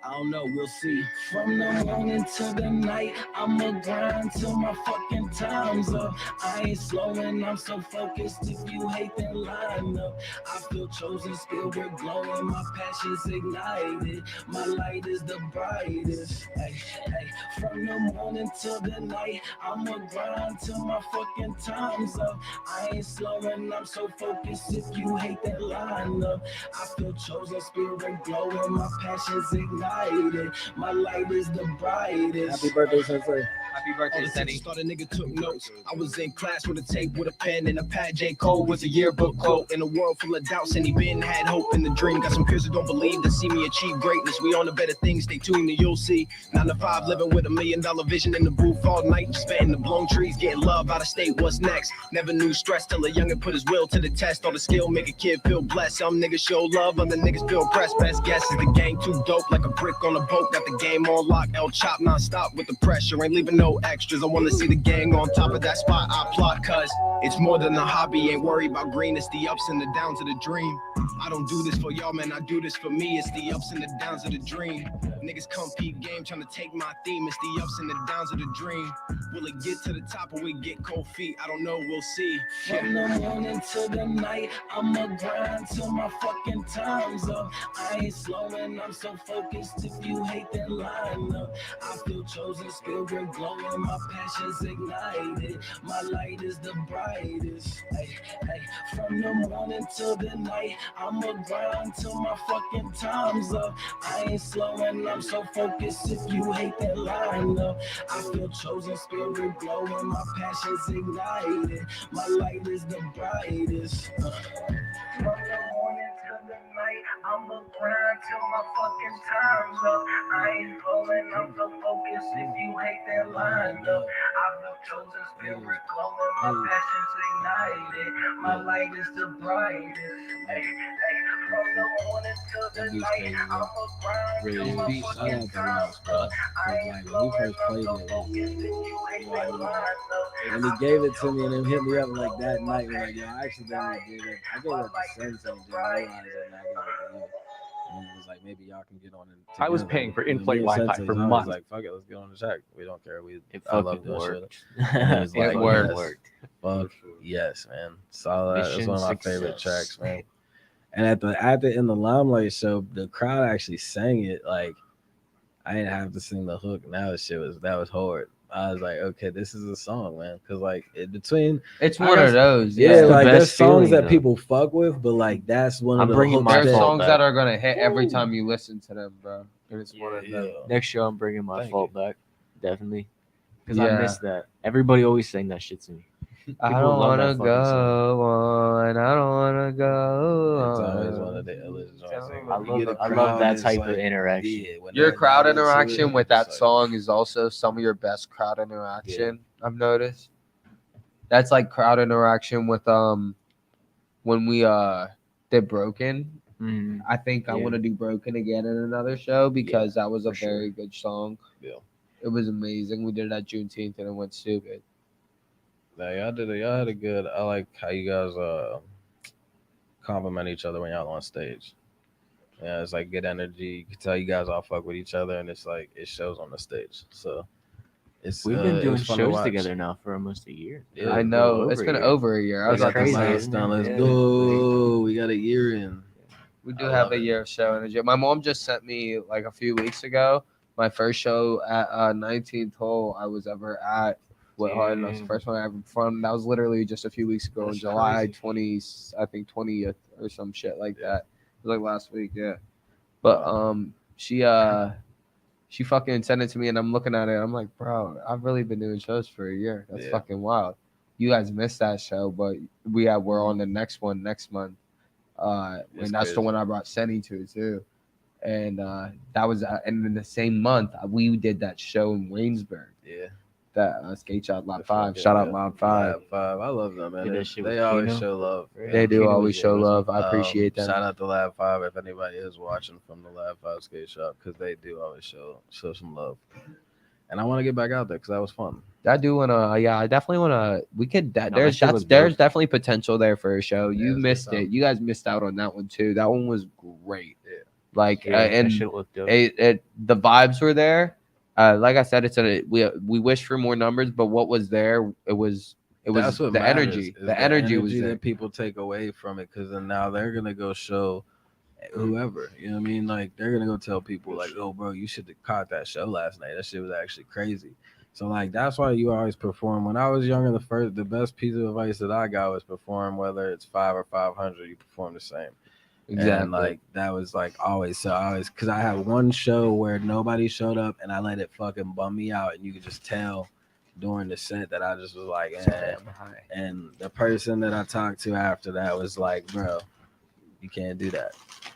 I don't know, we'll see. From the morning to the night, I'ma grind till my fucking time's up. I ain't slowing, I'm so focused. If you hate, then line up. I feel chosen, spirit glowing, my passion's ignited. My light is the brightest. Hey, hey. From the morning till the night, I'ma grind till my fucking time's up. I ain't slowing, I'm so focused. If you hate, then line up. I feel chosen, spirit glowing, my passion's ignited. My light is the brightest. Happy birthday, Sensei. Happy All birthday, the Senny. teachers thought a nigga took notes. I was in class with a tape, with a pen and a pad. J. Cole was a yearbook quote. In a world full of doubts, and he been had hope in the dream. Got some peers who don't believe to see me achieve greatness. We on to better things. Stay tuned and you'll see. 9 to 5, living with $1 million vision in the booth all night. Just betting the blown trees, getting love out of state. What's next? Never knew stress till a youngin' put his will to the test. All the skill make a kid feel blessed. Some niggas show love, other niggas feel pressed. Best guess is the gang too dope, like a brick on a boat. Got the game on lock. El Chop non-stop with the pressure. Ain't leaving no extras. I wanna see the gang on top of that spot. I plot cuz it's more than a hobby. Ain't worried about green. It's the ups and the downs of the dream. I don't do this for y'all, man. I do this for me. It's the ups and the downs of the dream. Niggas compete game trying to take my theme. It's the ups and the downs of the dream. Will it get to the top or we get cold feet? I don't know. We'll see. From the morning to the night, I'ma grind till my fucking time's up. I ain't slowing. I'm so focused. If you hate, then line up. I feel chosen, spirit glowing. My passion's ignited. My light is the brightest. Hey, hey. From the morning till the night, I'ma grind till till my fucking time's up. I ain't slowing, I'm so focused. If you hate that line up, I feel chosen, spirit glowing, my passion's ignited. My light is the brightest. From the morning to the night, I'ma grind till my fucking time's up. I ain't slowing, I'm so focused. If you hate that line up, I feel chosen, spirit glowing, my passion's ignited. My light is the brightest. Hey, from the morning to the night, I'ma grind Really till my is. Shout fucking out to time's Ross, bro. up. I ain't Like when we slowing, first I'm played so it, focused. If you hate that line up, when he gave it to me and then hit me up like that night, was like, yo, I accidentally gave it. I gave it to Sensei and didn't realize it, and I gave it to you. And it was like, maybe y'all can get on it. I was together. paying for You know, in-flight me and Wi-Fi Sensei's for always months. like, fuck it, let's get on the track. We don't care. It I love fucking doing shit. worked. And he was It like, fucking yes. worked. Fuck yes, man. Solid. That's Mission one of my favorite success. tracks, man. And at the in the Limelight show, the crowd actually sang it. Like I didn't have to sing the hook. Now that was hard. I was like, okay, this is a song, man. Because like between It's I one guess- of those. yeah, It's the like there's best songs feeling, that though. people fuck with, but like that's one of I'm the bringing hooks my There's that- fault songs back. that are gonna hit every time you listen to them, bro. And it's one of Yeah. them. Next show, I'm bringing my Thank fault back. Definitely. Because Yeah. I missed that. Everybody always sang that shit to me. I People don't love that wanna fucking go on. I don't wanna go. It's always on. one of the illest joints. I You get love a I crowd love that that's type like- of interaction. yeah, when Your they're crowd not into interaction it, with it's that like- song is also some of your best crowd interaction. I've noticed. That's like crowd interaction with when we did Broken. Mm. I think I Yeah. want to do Broken again in another show because that was a for sure. very good song. Yeah. It was amazing. We did it at Juneteenth and it went stupid. No, y'all did it. Y'all had a good. I like how you guys compliment each other when y'all on stage. Yeah, it's like good energy. You can tell you guys all fuck with each other, and it's like it shows on the stage. So it's We've been it doing was fun to shows watch. together now for almost a year. Yeah, I know. over It's been a year. over a year. I I was That's at the crazy, last. isn't it? Let's Yeah. go. We got a year in. We do I have love a it. year of show energy. My mom just sent me like a few weeks ago my first show at 19th hole I was ever at. What hard? That was the Damn. first one I ever performed. That was literally just a few weeks ago in That's July crazy. 20, I think 20th or some shit like that. It was like last week, yeah. But she fucking sent it to me and I'm looking at it. I'm like, bro, I've really been doing shows for a year. That's Yeah. fucking wild. You guys missed that show, but we're on the next one next month. It's And that's the crazy. one I brought Senny to too. And that was and in the same month we did that show in Waynesburg. Yeah. That skate shop Lob The 5. fucking- Shout out yeah. Lob 5. Lab 5. I love them, man. Did that shit They with always Keno? show love. They do Keno was always there, show wasn't love. I appreciate them. Shout out to Lab 5 if anybody is watching from the Lab 5 skate shop because they do always show some love. And I want to get back out there because that was fun. I do wanna, yeah, I definitely wanna. We could. No, that There's shit was there's dope. definitely potential there for a show. Yeah, You it's missed good it. time. You guys missed out on that one too. That one was great. Yeah. Like Yeah, and that shit looked dope. the vibes were there. Like I said, we wish for more numbers, but what was there? It was That's what the matters, energy. is The energy was there. that people take away from it because then now they're gonna go show whoever. You know what I mean? Like they're gonna go tell people like, "Oh, bro, you should have caught that show last night. That shit was actually crazy." So like that's why you always perform. When I was younger, the best piece of advice that I got was perform whether it's 5 or 500. You perform the same. Exactly. And like that was like always because I had one show where nobody showed up and I let it fucking bum me out, and you could just tell during the set that I just was like, eh. And the person that I talked to after that was like, bro, you can't do that.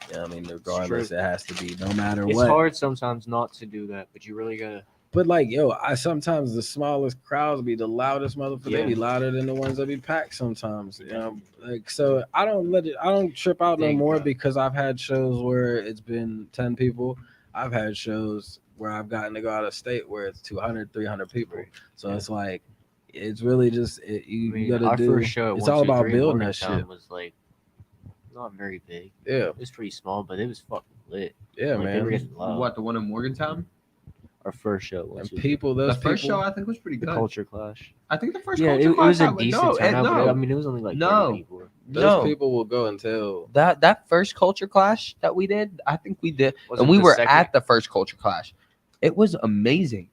You know what I mean? Regardless, it has to be no matter It's what. hard sometimes not to do that, but you really gotta. But like, yo, I sometimes the smallest crowds be the loudest motherfuckers. They be Yeah. louder than the ones that be packed sometimes. You know, like so I don't trip out no Big more crowd. because I've had shows where it's been 10 people. I've had shows where I've gotten to go out of state where it's 200, 300 people. So Yeah. it's like it's really just you, I mean, you gotta our do. first show at It's all about 123 building that Morgantown shit. was like not very big. Yeah, It was pretty small, but it was fucking lit. yeah, Like, they were man. getting loud. What, the one in Morgantown? Our first show And was people, those The first people, show I think was pretty the good. Culture Clash. I think the first Yeah, Culture it was a Clash decent turnout. But no. I mean, it was only like No. 30 people. those no. people will go until That first Culture Clash that we did, I think we did, Was and it we the were second? at the first Culture Clash. It was amazing.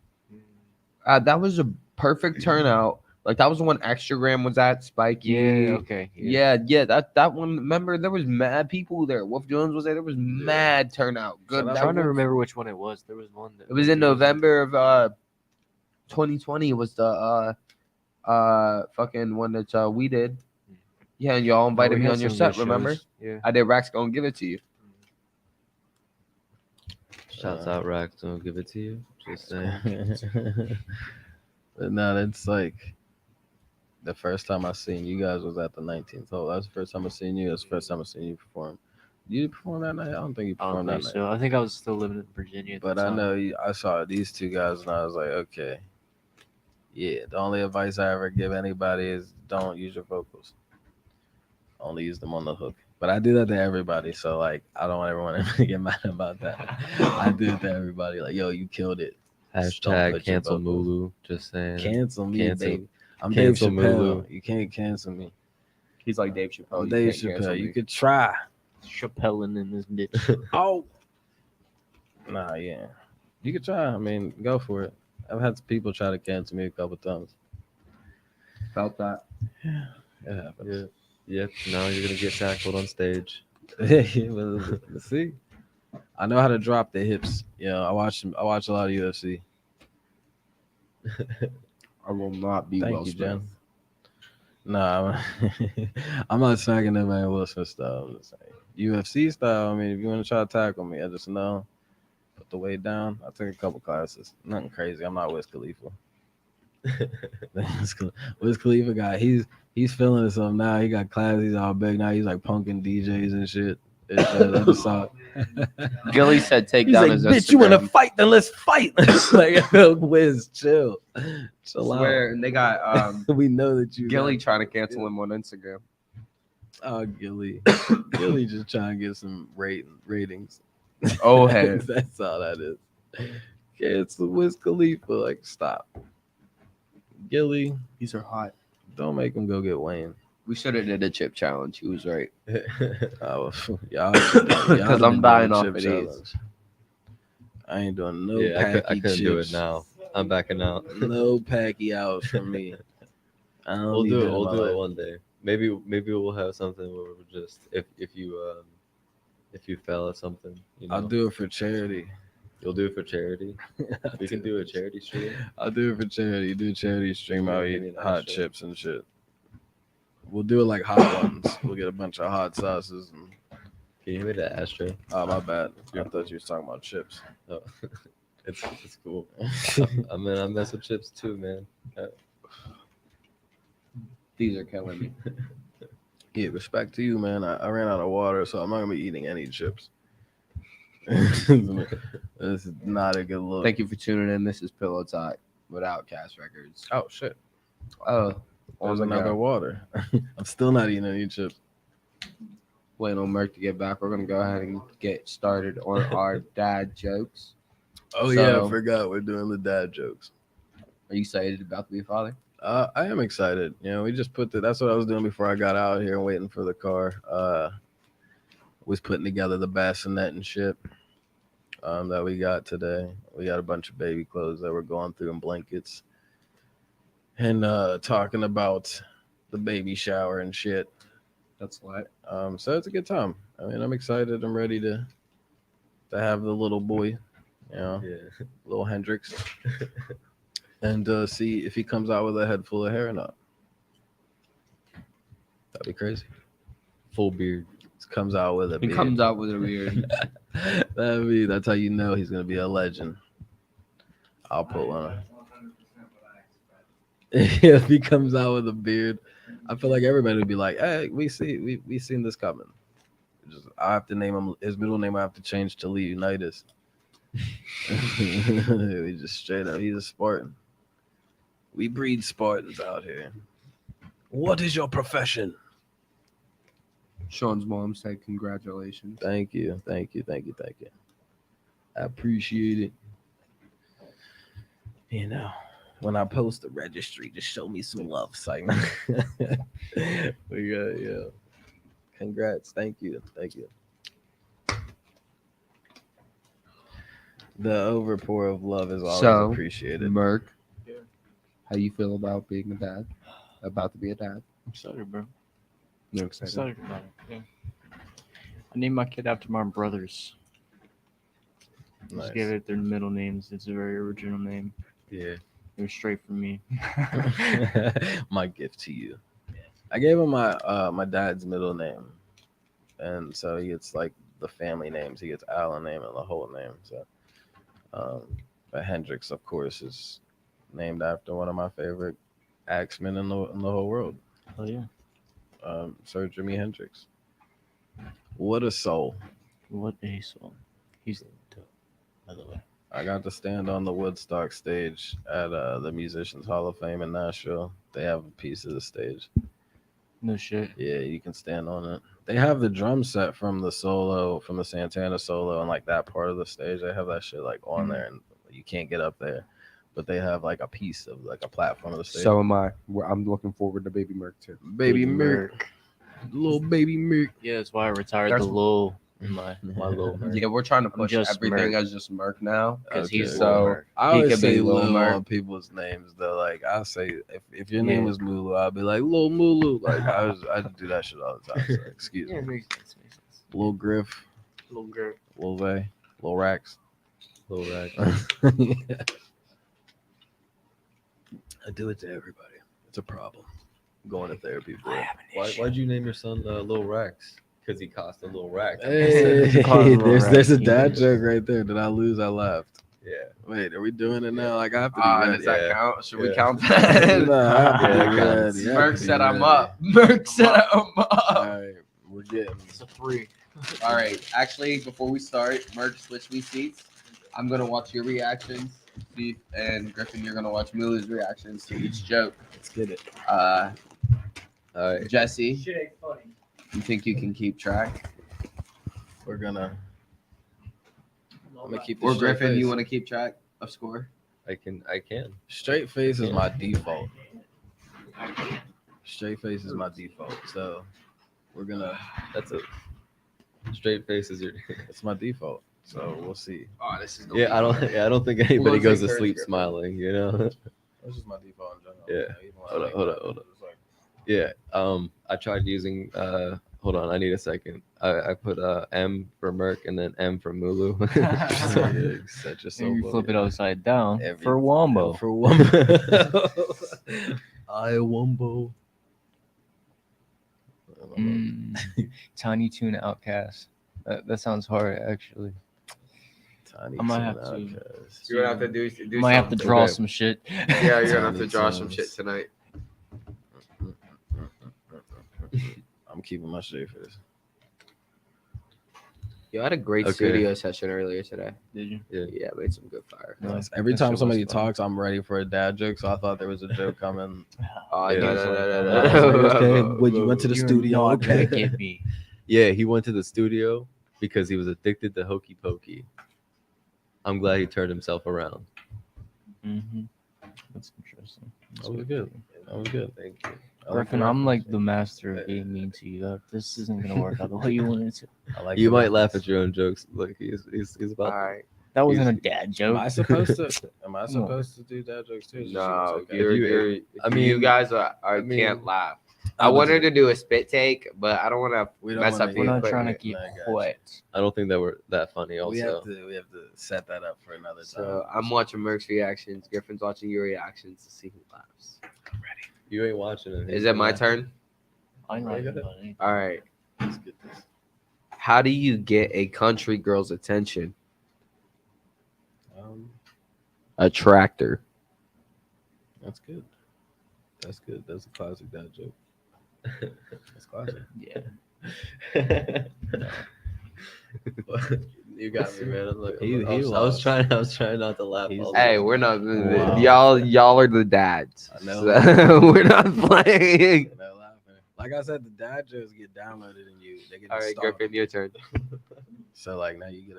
That was a perfect turnout. Like that was the one Extragram was at, Spiky. Yeah, okay. Yeah. Yeah, that one. Remember, there was mad people there. Wolf Jones was there. There was mad turnout. Good. I'm that trying to Wolf- remember which one it was. There was one that It was in November of 2020. Was the fucking one that we did. Yeah, and y'all invited me on your set. Remember? Yeah. I did. Rack's gonna give it to you. Shouts out, Rax. Don't give it to you. Just saying. But no, that's like the first time I seen you guys was at the 19th hole. That's the first time I seen you. That's the first time I seen you perform. Did you perform that night? I don't think you I don't performed think that night. so. I think I was still living in Virginia. At But the I time. know I saw these two guys and I was like, okay. Yeah, the only advice I ever give anybody is don't use your vocals. Only use them on the hook. But I do that to everybody, so like I don't want everyone to get mad about that. I do it to everybody, like, yo, you killed it. Just don't Hashtag put your cancel vocals. MULU. Just saying. Cancel me, Cancel- baby. I'm Dave cancel Chappelle. Mulu. You can't cancel me. He's like Dave Chappelle. I'm You Dave can't cancel Chappelle. You me. could try. Chappelling in this bitch. Oh. Nah, yeah. You could try. I mean, go for it. I've had people try to cancel me a couple times. Felt that. Yeah, it happens. Yep. Now you're gonna get tackled on stage. Yeah, well, see, I know how to drop the hips. Yeah, I watch a lot of UFC. I will not be Thank Will you, Smith. Jen. Nah, I'm not smacking that man Will Smith style. I'm just saying. UFC style. I mean, if you want to try to tackle me, I just know. Put the weight down. I took a couple classes. Nothing crazy. I'm not Wiz Khalifa. Wiz Khalifa guy, he's feeling himself now. He got classes. He's all big now. He's like punking DJs and shit. I just saw it. Gilly said take He's down like, his bitch, you want to Instagram. fight? Then let's fight. Like, Wiz, chill Swear, and they got out. We know that you Gilly trying to cancel him on Instagram. Oh, Gilly. Gilly just trying to get some ratings. Oh, hey. That's all that is. Cancel Wiz Khalifa. Like, stop. Gilly, These are hot. don't make him go get Wayne. We should have did a chip challenge. He was right. Oh, y'all, Because I'm dying off of these. I ain't doing no Yeah, I packy couldn't do it chips. now. I'm backing out. No packy outs from me. I don't We'll need do that it. in We'll my do it life. one day. Maybe we'll have something where we're just if you fail at something, you know, I'll do it for charity. you'll do it for charity. We can do a charity stream. I'll do it for charity. Do a charity stream. I'll Give me eat an hot ashtray. chips and shit. We'll do it like hot ones. We'll get a bunch of hot sauces. And, Can you give me that ashtray? oh, my bad. I thought you was talking about chips. Oh, it's cool. I mean, I mess with chips too, man. These are killing me. Yeah, respect to you, man. I ran out of water, so I'm not gonna be eating any chips. This is not a good look. Thank you for tuning in. This is Pillow Talk with Outcast Records. Oh shit. Oh, There's on the another go. water. I'm still not eating any chips. Waiting on Merc to get back. We're gonna go ahead and get started on our dad jokes. Oh yeah, So- I forgot we're doing the dad jokes. Are you excited about to be a father? I am excited. You know, we just that's what I was doing before I got out here, waiting for the car. Was putting together the bassinet and shit that we got today. We got a bunch of baby clothes that we're going through and blankets. And talking about the baby shower and shit. That's what. So it's a good time. I mean, I'm excited. I'm ready to have the little boy, you know, Yeah. little Hendrix, and see if he comes out with a head full of hair or not. That'd be crazy. Full beard. Comes out with a He beard. comes out with a weird. That's how you know he's gonna be a legend. I'll put one on. If he comes out with a beard, I feel like everybody would be like, "Hey, we seen this coming." I have to name him his middle name. I have to change to Leonidas. We just straight up. He's a Spartan. We breed Spartans out here. What is your profession? Sean's mom said, "Congratulations." Thank you. I appreciate it. You know, when I post the registry, just show me some love, Simon. We got, yeah. Congrats. Thank you. The overpour of love is always So, appreciated. Merc, How you feel about being a dad? About to be a dad? I'm excited, bro. You're I'm excited. excited about it. Yeah. I named my kid after my brothers. Just gave it their middle names. It's a very original name. Yeah. It was straight from me. My gift to you. I gave him my dad's middle name, and so he gets like the family names. He gets Allen name and the whole name. So, but Hendrix, of course, is named after one of my favorite axemen in the whole world, Oh yeah. Sir Jimi Hendrix. What a soul! What a soul. He's dope, by the way. I got to stand on the Woodstock stage at the Musicians Hall of Fame in Nashville. They have a piece of the stage. No shit. Yeah, you can stand on it. They have the drum set from the solo, from the Santana solo, and like that part of the stage. They have that shit like on there, and you can't get up there. But they have like a piece of like a platform of the stage. So am I. I'm looking forward to Baby Merc too. Baby Merc, little baby Merc. Yeah, that's why I retired There's- the low in my little Merc. Yeah, we're trying to push just everything Merc. as just Merc now. Because Okay. he's So- Lil Merc. I He always could be say Lil Lil Merc. on people's names though. Like I say, if your name Yeah. was Mulu, I'll be like Lil Mulu. Like I do that shit all the time. So, excuse Yeah, me. makes sense. Makes sense. Lil Griff, Little girl. Lil Vay, Lil Rax. Little rack. Yeah. I do it to everybody. It's a problem. I'm going to therapy for it. Why'd you name your son Lil Rax? Because he cost a little rack. Hey, Call him Lil there's a Rax. dad joke right there. Did I lose? I laughed. Yeah. Wait, are we doing it now? Like I have to be ready. Does that Yeah. count? Should we Yeah. count that? No, I have to be Yeah, it counts. ready. I have Merc to be said I'm ready. up. Merc said I'm All up. right, we're getting. It's a 3. All right. Actually, before we start, Merc, switch me seats. I'm gonna watch your reactions. Steve and Griffin, you're gonna watch Mulu's reactions to each joke. Let's get it. Uh, All right. Jesse, Shit ain't funny. you think you can keep track? We're gonna. I'm gonna keep. Or the straight Griffin, you face. want to keep track of score? I can. Straight face is my default. Straight face is my default. So we're gonna. That's a straight face is your. It's my default. So we'll see. Oh, this is Yeah, I don't think anybody gonna goes take to turns, sleep Griffin? smiling. You know. This is my default in general. Yeah. Even when I Hold up, think hold about up, hold it, up. it's like- Yeah. I tried using. Hold on. I need a second. I put M for Merc and then M for Mulu. Yeah, you set yourself And you up. flip it upside down Every- for Wombo. For Wombo. I Wombo. Tiny Tuna Outcast. That sounds hard, actually. Tiny I might Toon have to- Outcast. You're gonna have to do. Might have to something. draw Okay. some shit. Yeah, you're gonna have to Tiny draw some Toons. shit tonight. I'm keeping my straight face. You had a great Okay. studio session earlier today. Did you? Yeah, made some good fire. Nice. Every That time shit was somebody fun. talks, I'm ready for a dad joke. So I thought there was a joke coming. Oh, Yeah. no, I no, was no, like, no, okay, no. when you went to the You're studio, not gonna okay. get me. Yeah, he went to the studio because he was addicted to hokey pokey. I'm glad he turned himself around. Mm-hmm. That's interesting. That was good. That was good. Thank you. I like Griffin, the I'm like reference. the master of being mean to you. This isn't gonna work out the way you wanted it to. I like You the might laugh reference. at your own jokes. Look, he's about. All right. That wasn't a dad Am joke. I supposed to? Am I Come on. supposed to do dad jokes too? No, Okay. you're. I I mean- mean, you guys I mean- can't laugh. I I was- wanted to do a spit take, but I don't want to We don't mess wanna up hear the We're not equipment. trying to get No, I got you. wet. I don't think that we're that funny. We have Also, to set that up for another time. So I'm watching Merck's reactions. Griffin's watching your reactions to see who laughs. you ain't watching it. Is it my turn? I'm not Yeah. even about anything. All right. Let's get this. How do you get a country girl's attention? A tractor. That's good. That's good. That's a classic dad joke. That's classic. Yeah. You got me, man. Look, He I was lost. trying not to laugh. He's- all the Hey, time. we're not. Wow. Y'all are the dads. I know. So we're not playing. And they're laughing. Like I said, the dad jokes get downloaded in you. They get All right, installed. Griffin, your turn. So like now you get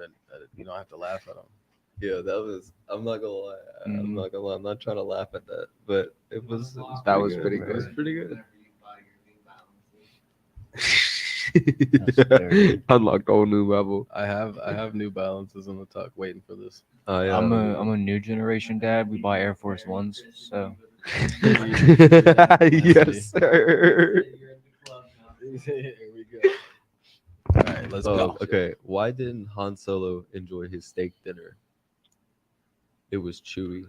you don't have to laugh at them. Yeah, that was. I'm not gonna lie. I'm Mhm. not gonna lie. I'm not trying to laugh at that, but it was. That was pretty It was good. pretty good. very- Unlocked a whole new level. I have New Balances in the tuck waiting for this. Oh yeah. I'm a new generation dad. We buy Air Force Ones, so Yes, sir. You're in the club now. Here we go. All right, let's go. Okay, why didn't Han Solo enjoy his steak dinner? It was chewy.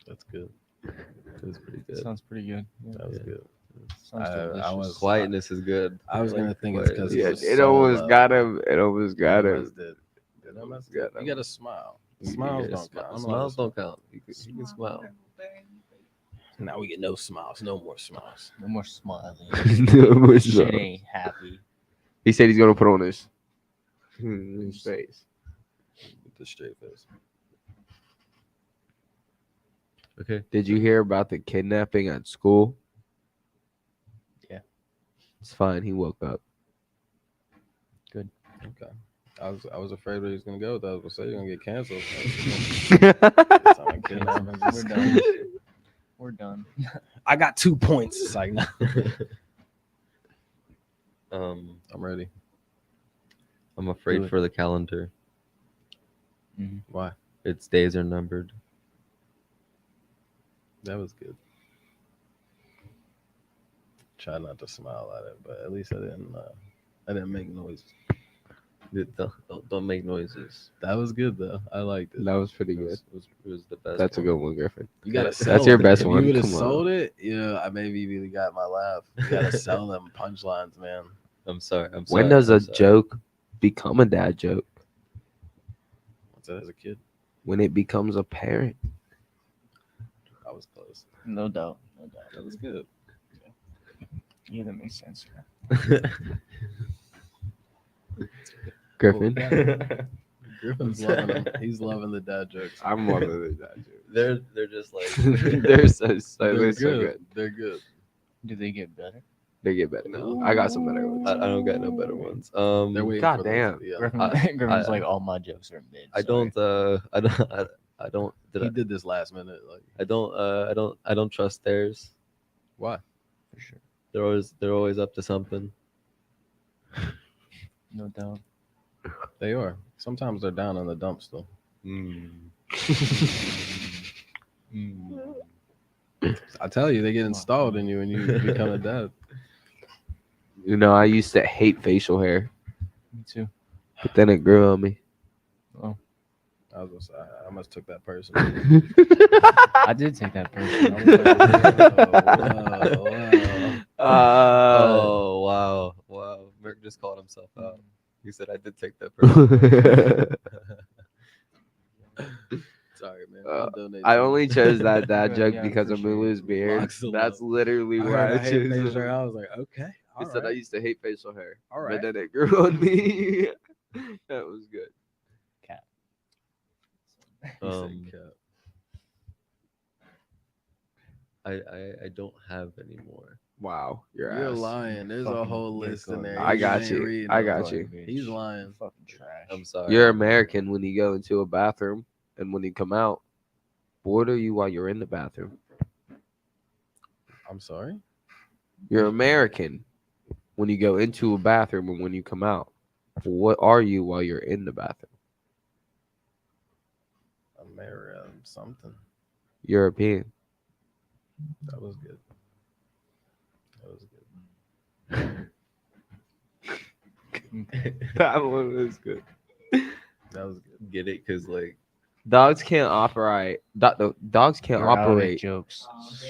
That's good. It was pretty good. Sounds pretty good. That was Yeah. good. Sounds I delicious. was Quietness is good. I was gonna Like think it's quietness. because Yeah, was it so almost low. got him. It almost got him. Almost did. It almost did. You gotta smile. Smiles don't count. I'm Smiles allowed to don't count. You can smile. smile. Now we get no smiles. No more smiles. No more smiling. No, Shit ain't happy. he said he's gonna put on his face. With the straight face. Okay. Did you hear about the kidnapping at school? Yeah. It's fine. He woke up. Okay. I was afraid where he was gonna go with that. I was gonna say you're gonna get canceled. We're done. We're done. I got 2 points. It's like, nah. I'm I'm ready. I'm afraid Do it. for the calendar. Why? Its days are numbered. That was good. Try not to smile at it, but at least I didn't make noise. Don't make noises. That was good though. I liked it. That was pretty It good. was the best. That's a one. good one, Griffin. You gotta That's sell your it. best If one. You would have Come on. sold it, yeah. I maybe really got my laugh. You gotta sell them punchlines, man. I'm sorry. I'm sorry. When does I'm a sorry. joke become a dad joke? What's that as a kid? When it becomes apparent. I was close. No doubt. No doubt. That was good. Yeah, that makes sense. Griffin. Griffin's loving them. He's loving the dad jokes. I'm one of the dad jokes. They're just like They're so They're so good. good. They're good. Do they get better? They get better now. I got some better ones. I don't got no better ones. They're waiting God for those- damn. Yeah. Griffin's I- like, all my jokes are mid. I sorry." don't I don't He did this last minute. Like, I don't trust theirs. why? For sure. They're always up to something. No doubt. They are. Sometimes they're down in the dumps though. I tell you, they get installed in you and you become a dad. You know, I used to hate facial hair, Me too. but then it grew on me. I was gonna say, I almost took that person. I did take that person. Oh wow. Merc just called himself out. He said I did take that person. Sorry, man. Uh, I'll donate I to you. only chose that dad Yeah, joke yeah, because of appreciate Mulu's beard. Lots of That's love. literally I why heard I I hate chose facial hair. it. I was like, okay. He said I used to hate facial hair, All but right. then it grew on me. That was good. He said, Um, "Cap." I don't have any more. Wow, you're You're lying. There's a Fucking- whole you're list in going- there. I got ain't you. reading I them. got you. He's lying. Fucking trash. I'm sorry. You're American when you go into a bathroom, and when you come out, what are you while you're in the bathroom? I'm sorry. You're American when you go into a bathroom and when you come out. What are you while you're in the bathroom? American something. European. That was good. That was good. That one was good. That was good. Get it? Cause like Dogs can't operate. Dogs can't You're out of operate. jokes.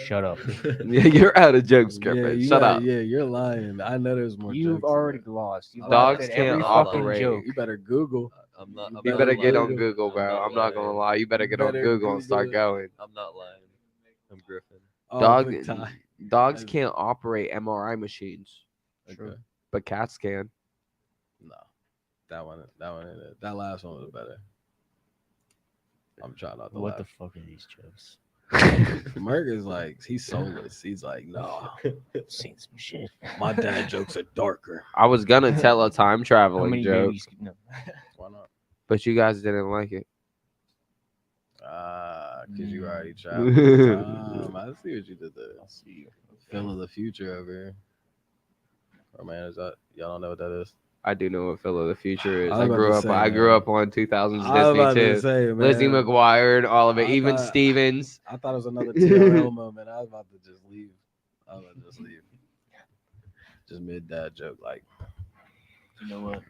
Shut up. Yeah, you're out of jokes, Yeah, Griffin. you Shut got- up. Yeah, you're lying. I know there's more. You've jokes in already there. lost. You've Dogs laughed at every can't fucking operate. joke. You better Google. I'm not. I'm You not better get lying. on Google, bro. I'm not gonna lying. lie. You better get on Better Google and start Google going. I'm not lying. I'm Griffin. Oh, Dog, big time. dogs can't operate MRI machines, Okay. but cats can. No, that one ain't it. That last one was better. I'm trying not to What the laugh. fuck are these jokes? Merc is like, he's soulless. He's like, no, I've seen some shit. my dad jokes are darker. I was gonna tell a time How traveling many joke, babies? No. Why not? but you guys didn't like it. Because you already Mm. traveled. I see what you did there. I'll see you. Phil of the future over here. Oh man, is that y'all don't know what that is? I do know what Phil of the Future is. I was about to say, I grew man. up on 2000s I was about Disney to too. say, man. Lizzie McGuire and all of it. I Even thought- Stevens. I thought it was another TRL moment. I was about to just leave. Just mid dad joke. Like, You know what?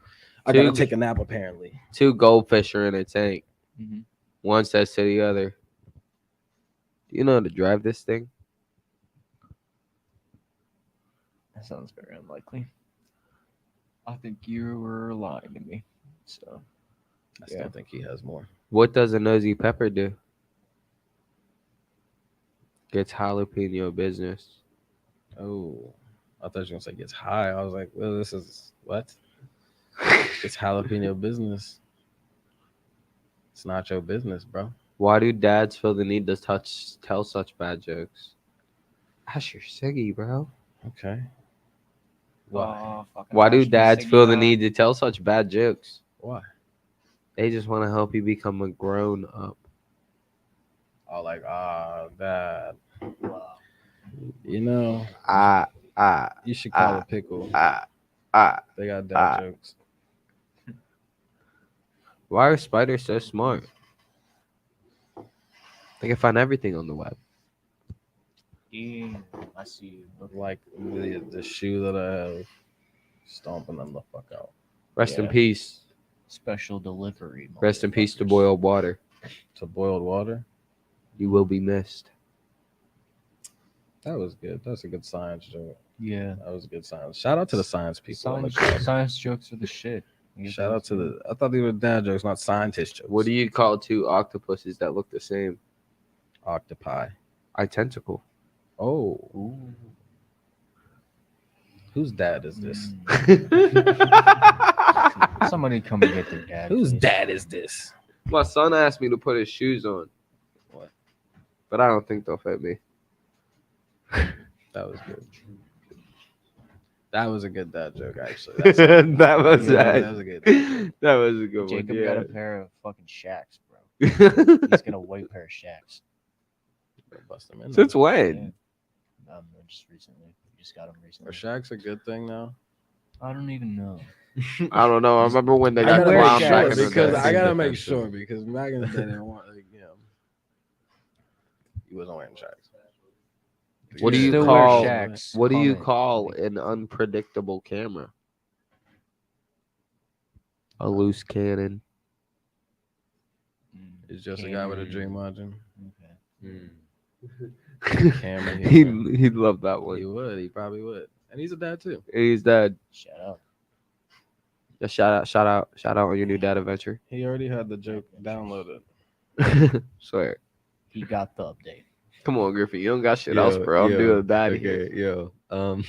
I gotta Two- take a nap apparently. 2 goldfish are in a tank. Mhm. One says to the other, "Do you know how to drive this thing?" That sounds very unlikely. I think you were lying to me. So I still think he has more. What does a nosy pepper do? Gets jalapeno business. Oh, I thought you were gonna say gets high. I was like, well, this is what? It's jalapeno business. It's not your business, bro. Why do dads feel the need to tell such bad jokes? Ask your Siggy, bro. Okay. Why? Why do dads feel the need to tell such bad jokes? Why? They just want to help you become a grown up. Oh, like that. You know, you should call it pickle. They got dad jokes. Why are spiders so smart? They can find everything on the web. Yeah, I see you. Like the shoe that I have, stomping them the fuck out. Rest in Yeah. peace. Special delivery. Rest in peace to motherfuckers. boiled water. To boiled water. You will be missed. That was good. That's a good science joke. Yeah. That was a good science. Shout out to the science people. Science jokes are the shit. Shout out to the. I thought these were dad jokes, not scientist jokes. What do you call 2 octopuses that look the same? Octopi. Identical. Oh. Whose dad is this? Somebody come and get their dad. Whose please. dad is this? My son asked me to put his shoes on. What? But I don't think they'll fit me. That was good. That was a good dad joke, actually. that was that was a good. That was a good Jacob one. got Yeah. a pair of fucking shacks, bro. He's got a white pair of shacks. Bust them in. Since when? Just recently. Just got them recently. Are shacks a good thing now? I don't even know. I don't know. I remember when they I got gotta clown make back sure in the because day. I gotta make sure because back in the day they didn't want he wasn't wearing shacks. What do you Still wear call? shacks. What do you Comment. call an unpredictable camera? A loose cannon. It's just a guy with a dream watching. Okay. Camera. He'd love that He one. would. He probably would. And he's a dad too. He's dead. Shut up. Just shout out on your new dad adventure. He already had the joke downloaded. Swear. He got the update. Come on, Griffin. You don't got shit else, bro. I'm doing bad here. Okay, yo. What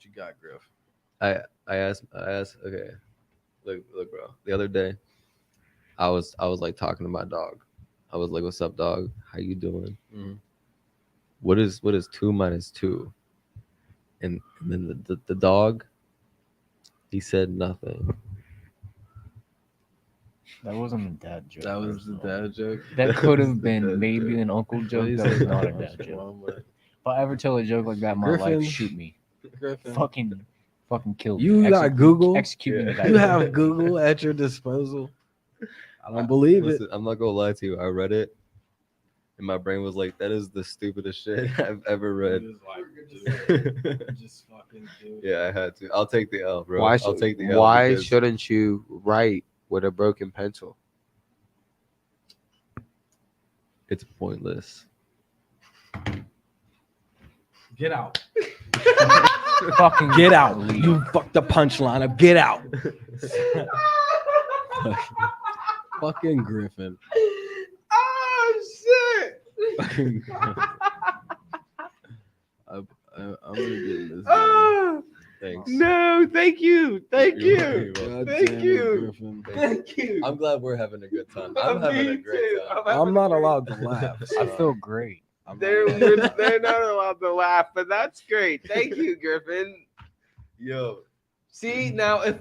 you got, Griff? I asked. Okay, look, bro. The other day, I was like talking to my dog. I was like, "What's up, dog? How you doing? Mhm. What is 2 minus 2?" And then the dog, he said nothing. That wasn't a dad joke. That was the dad joke. That could have been maybe an uncle joke. That was not a dad joke. If I ever tell a joke like that in my Griffin. life, shoot me. Griffin. Fucking kill me. You got Google? Execute me. You have Google at your disposal. I don't believe it. Listen, I'm not gonna lie to you. I read it, and my brain was like, "That is the stupidest shit I've ever read." Just fucking do it. Yeah, I had to. I'll take the L, bro. Why, I'll take the L. why because shouldn't you write with a broken pencil? it's pointless? Get out. Fucking Get out. leave. You fucked the punchline up. Get out. Fucking Griffin. Oh shit! Fucking Griffin. I'm gonna get in this. Oh, Thanks. no, thank you. Thank You're you. very welcome. Thank you. Griffin. Thank you. I'm glad we're having a good time. I'm having Me a great too. time. I'm not allowed to laugh. I feel great. They're not allowed to laugh, but that's great. Thank you, Griffin. Yo, See, now if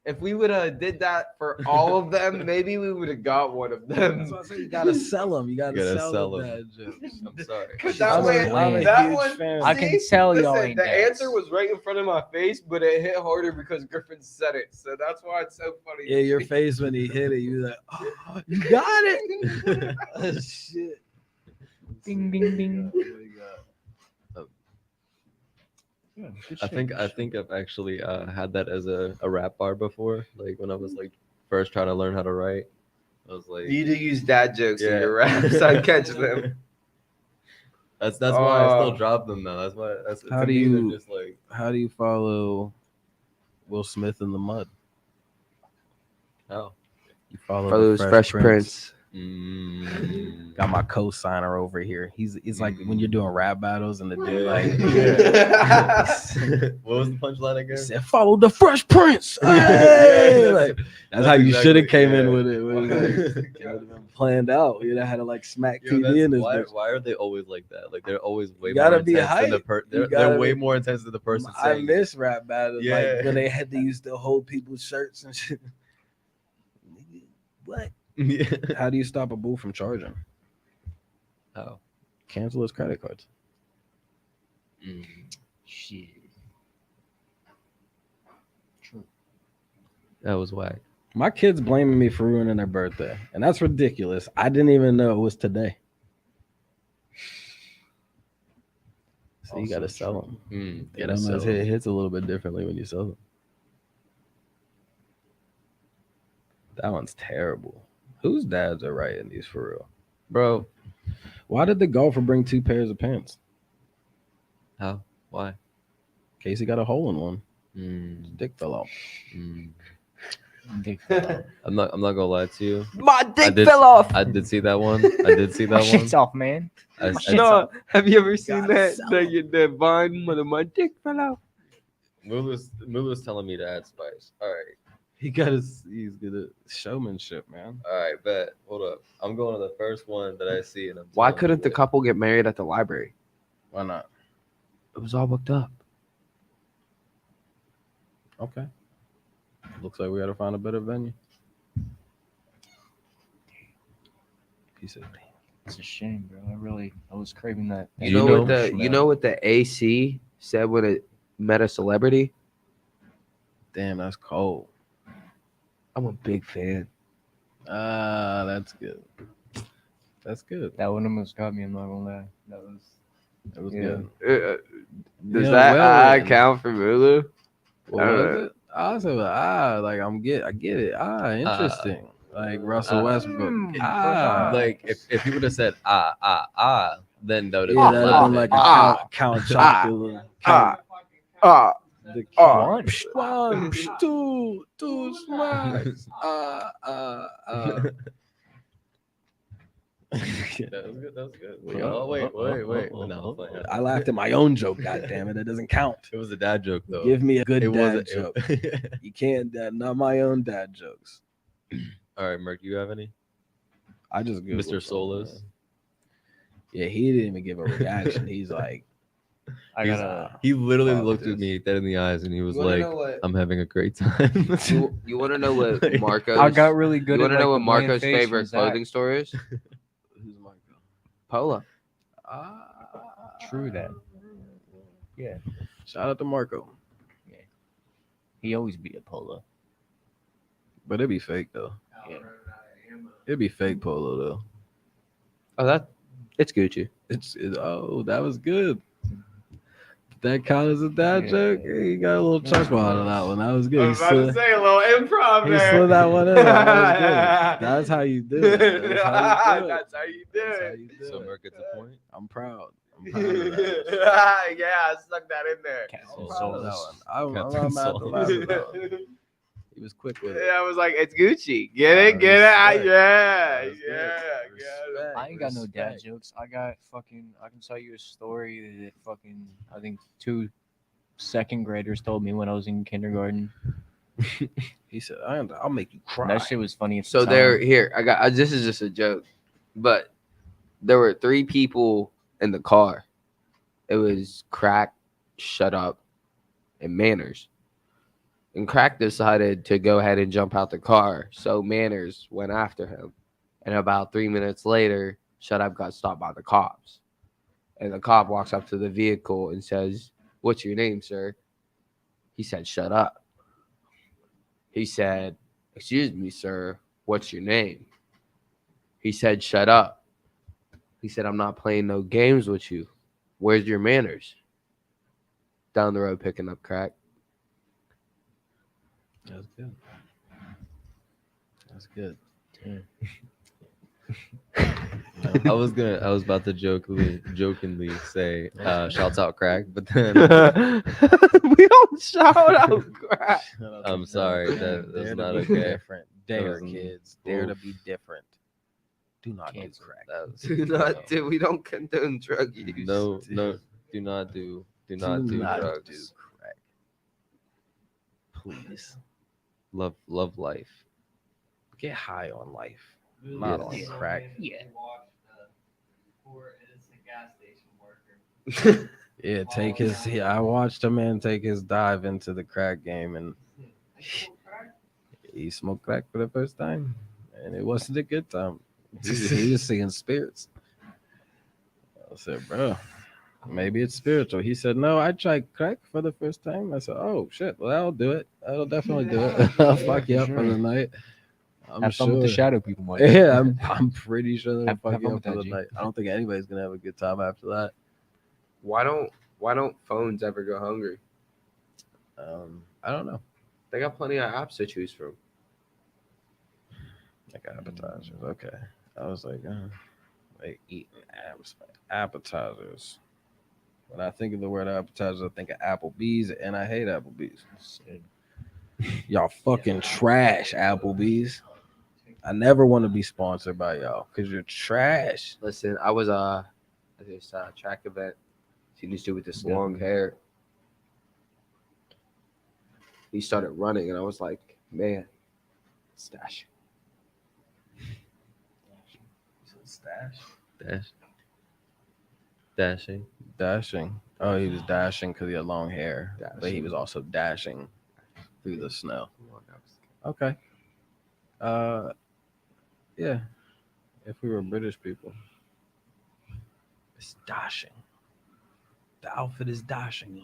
If we would have did that for all of them, maybe we would have got one of them. That's why I say you gotta sell them. You gotta, gotta sell sell the 'em. bad jokes. I'm sorry. Because I'm that way, I'm a that huge one, fan. I can see? tell y'all Listen, ain't the dads. answer was right in front of my face, but it hit harder because Griffin said it. So that's why it's so funny. Yeah, your face when he hit it, you like, oh, you got it. Oh, shit. Ding, ding, ding. Oh my God. Yeah, good I shit, think good I shit. think I've actually had that as a rap bar before. Like when I was like first trying to learn how to write. I was like, You do use dad jokes in Yeah. your raps. I catch them. That's why I still Oh. drop them now. That's why. How to do me, they're you- just like How do you follow Will Smith in the mud? oh. You follow Follows the Fresh Prince. Mm. Got my co-signer over here. He's like when you're doing rap battles and the dude like What was the punchline he again? said, "Follow the Fresh Prince." Hey! Like, that's how you exactly- should have came in yeah. with it. It would have been planned out. You'd have had to like smack Yo, TV in this why, bitch. why are they always like that? Like they're always way You gotta more be intense than the hype. You they're gotta way be- more intense than the person I saying it. miss rap battles, like Yeah. when they had to use to hold people's shirts and shit. What? Yeah. How do you stop a bull from charging? Oh. Cancel his credit cards. Shit. True. That was whack. My kids blaming me for ruining their birthday, and that's ridiculous. I didn't even know it was today. So you got to sell them. Yeah, It hits a little bit differently when you sell them. That one's terrible. Whose dads are writing these for real? bro. Why did the golfer bring 2 pairs of pants? How? Why? Casey got a hole in one. Mm, His dick fell out. mm. Dick fell out. I'm not gonna lie to you. My dick did- fell off. I did see that one. I did see My that one. shit's off, man. I, My I, shit's No, have you ever seen Gotta that sell the vine when my dick fell out? Mulu's telling me to add spice. All right. He's good at showmanship, man. All right, bet. Hold up. I'm going to the first one that I see, and I'm Why telling couldn't you the what. couple get married at the library? Why not? It was all booked up. Okay. Looks like we got to find a better venue. Piece of It's a shame, bro. I was craving that. You You know know- what the AC said when it met a celebrity? damn, that's cold. I'm a big fan. Ah, that's good. That's good. That one almost got me. I'm not gonna lie. That was Yeah. good. Does Yeah, that well I then. count for Mulu? What was it? I said, like I get it. Interesting. Like Russell Westbrook. Like if you would have said then that would have yeah, been that'd have been laughing. like a Count Chocula. One. One, two smiles. That was good. That was good. Oh wait. No, it's not. I laughed at my own joke. God damn it, it doesn't count. It was a dad joke though. Give me a good it dad wasn't. joke. You can't. Not my own dad jokes. All right, Merc, you have any? I just Googled Mr. something, Soulless. man. Yeah, he didn't even give a reaction. He's like, I gotta. He literally Fuck looked this. at me dead in the eyes and he was You wanna like, know what- "I'm having a great time." You want to know what Like, Marco's? I got really good. You want to at, know like, what the bland Marco's face favorite from Zach. clothing store is? who's Marco? Polo. True that. Yeah, Shout out to Marco. he always be a polo. But it'd be fake though. Yeah. It'd be fake polo though. Oh, it's Gucci. Oh, that was good. That count as a dad Yeah. joke. He got a little chuckle out of that one. That was good. I He was about to slid, say a little improv he there. slid that one in. That was good. That's how you do it. That's how you do it. That's how you do That's how it. you do so it. Merc gets a point. I'm proud. I'm proud of that. Yeah, I stuck that in there. I'm proud of that one. I'm Captain not mad at the Soul. last one. He was quick with it. Yeah, I was like, it's Gucci. Get it, get it. Respect. Yeah, That's good. yeah. Respect, I ain't got no dad respect. jokes. I got fucking. I can tell you a story that fucking. I think 2 second graders told me when I was in kindergarten. He said, "I'll make you cry." That shit was funny. At the So time. there, here this is just a joke, but there were 3 people in the car. It was Crack, Shut Up, and Manners. And Crack decided to go ahead and jump out the car. So Manners went after him. And about 3 minutes later, Shut Up got stopped by the cops. And the cop walks up to the vehicle and says, "What's your name, sir?" He said, "Shut up." He said, "Excuse me, sir. What's your name?" He said, "Shut up." He said, "I'm not playing no games with you. Where's your manners?" Down the road picking up Crack. That's good. That's good. I was about to jokingly say shouts out Crack, but then We don't shout out Crack. I'm sorry, that's Dare not to be okay. different. Dare, Doesn't- kids. Dare to oof. be different. Do not do Cancel. crack. That was- Do not do. We don't condone drug use. no, do not do drugs. crack. Please. Love life. Get high on life. Not on Yes. crack. Yeah. Poor innocent gas station worker. Yeah, take his. I watched a man take his dive into the crack game, and he smoked crack for the first time, and it wasn't a good time. He was seeing spirits. I said, "Bro, maybe it's spiritual." He said, "No, I tried crack for the first time." I said, "Oh shit, well that'll do it. That'll definitely do it. I'll fuck you up for the night." I'm Have fun with the sure. shadow people, Mike. Yeah, I'm pretty sure they'll Have fuck fun you up with for that, the G. night. I don't think anybody's gonna have a good time after that. Why don't phones ever go hungry? I don't know. They got plenty of apps to choose from. Like appetizers. Okay. I was like eating appetizers. When I think of the word appetizers, I think of Applebee's, and I hate Applebee's. Y'all fucking trash, Applebee's. I never want to be sponsored by y'all because you're trash. Listen, I was at this track event. Seen this dude with this long hair. He started running, and I was like, "Man, stash." Dashing. Oh, he was dashing because he had long hair, but he was also dashing through the snow. Okay. Yeah. If we were British people, it's dashing. The outfit is dashing.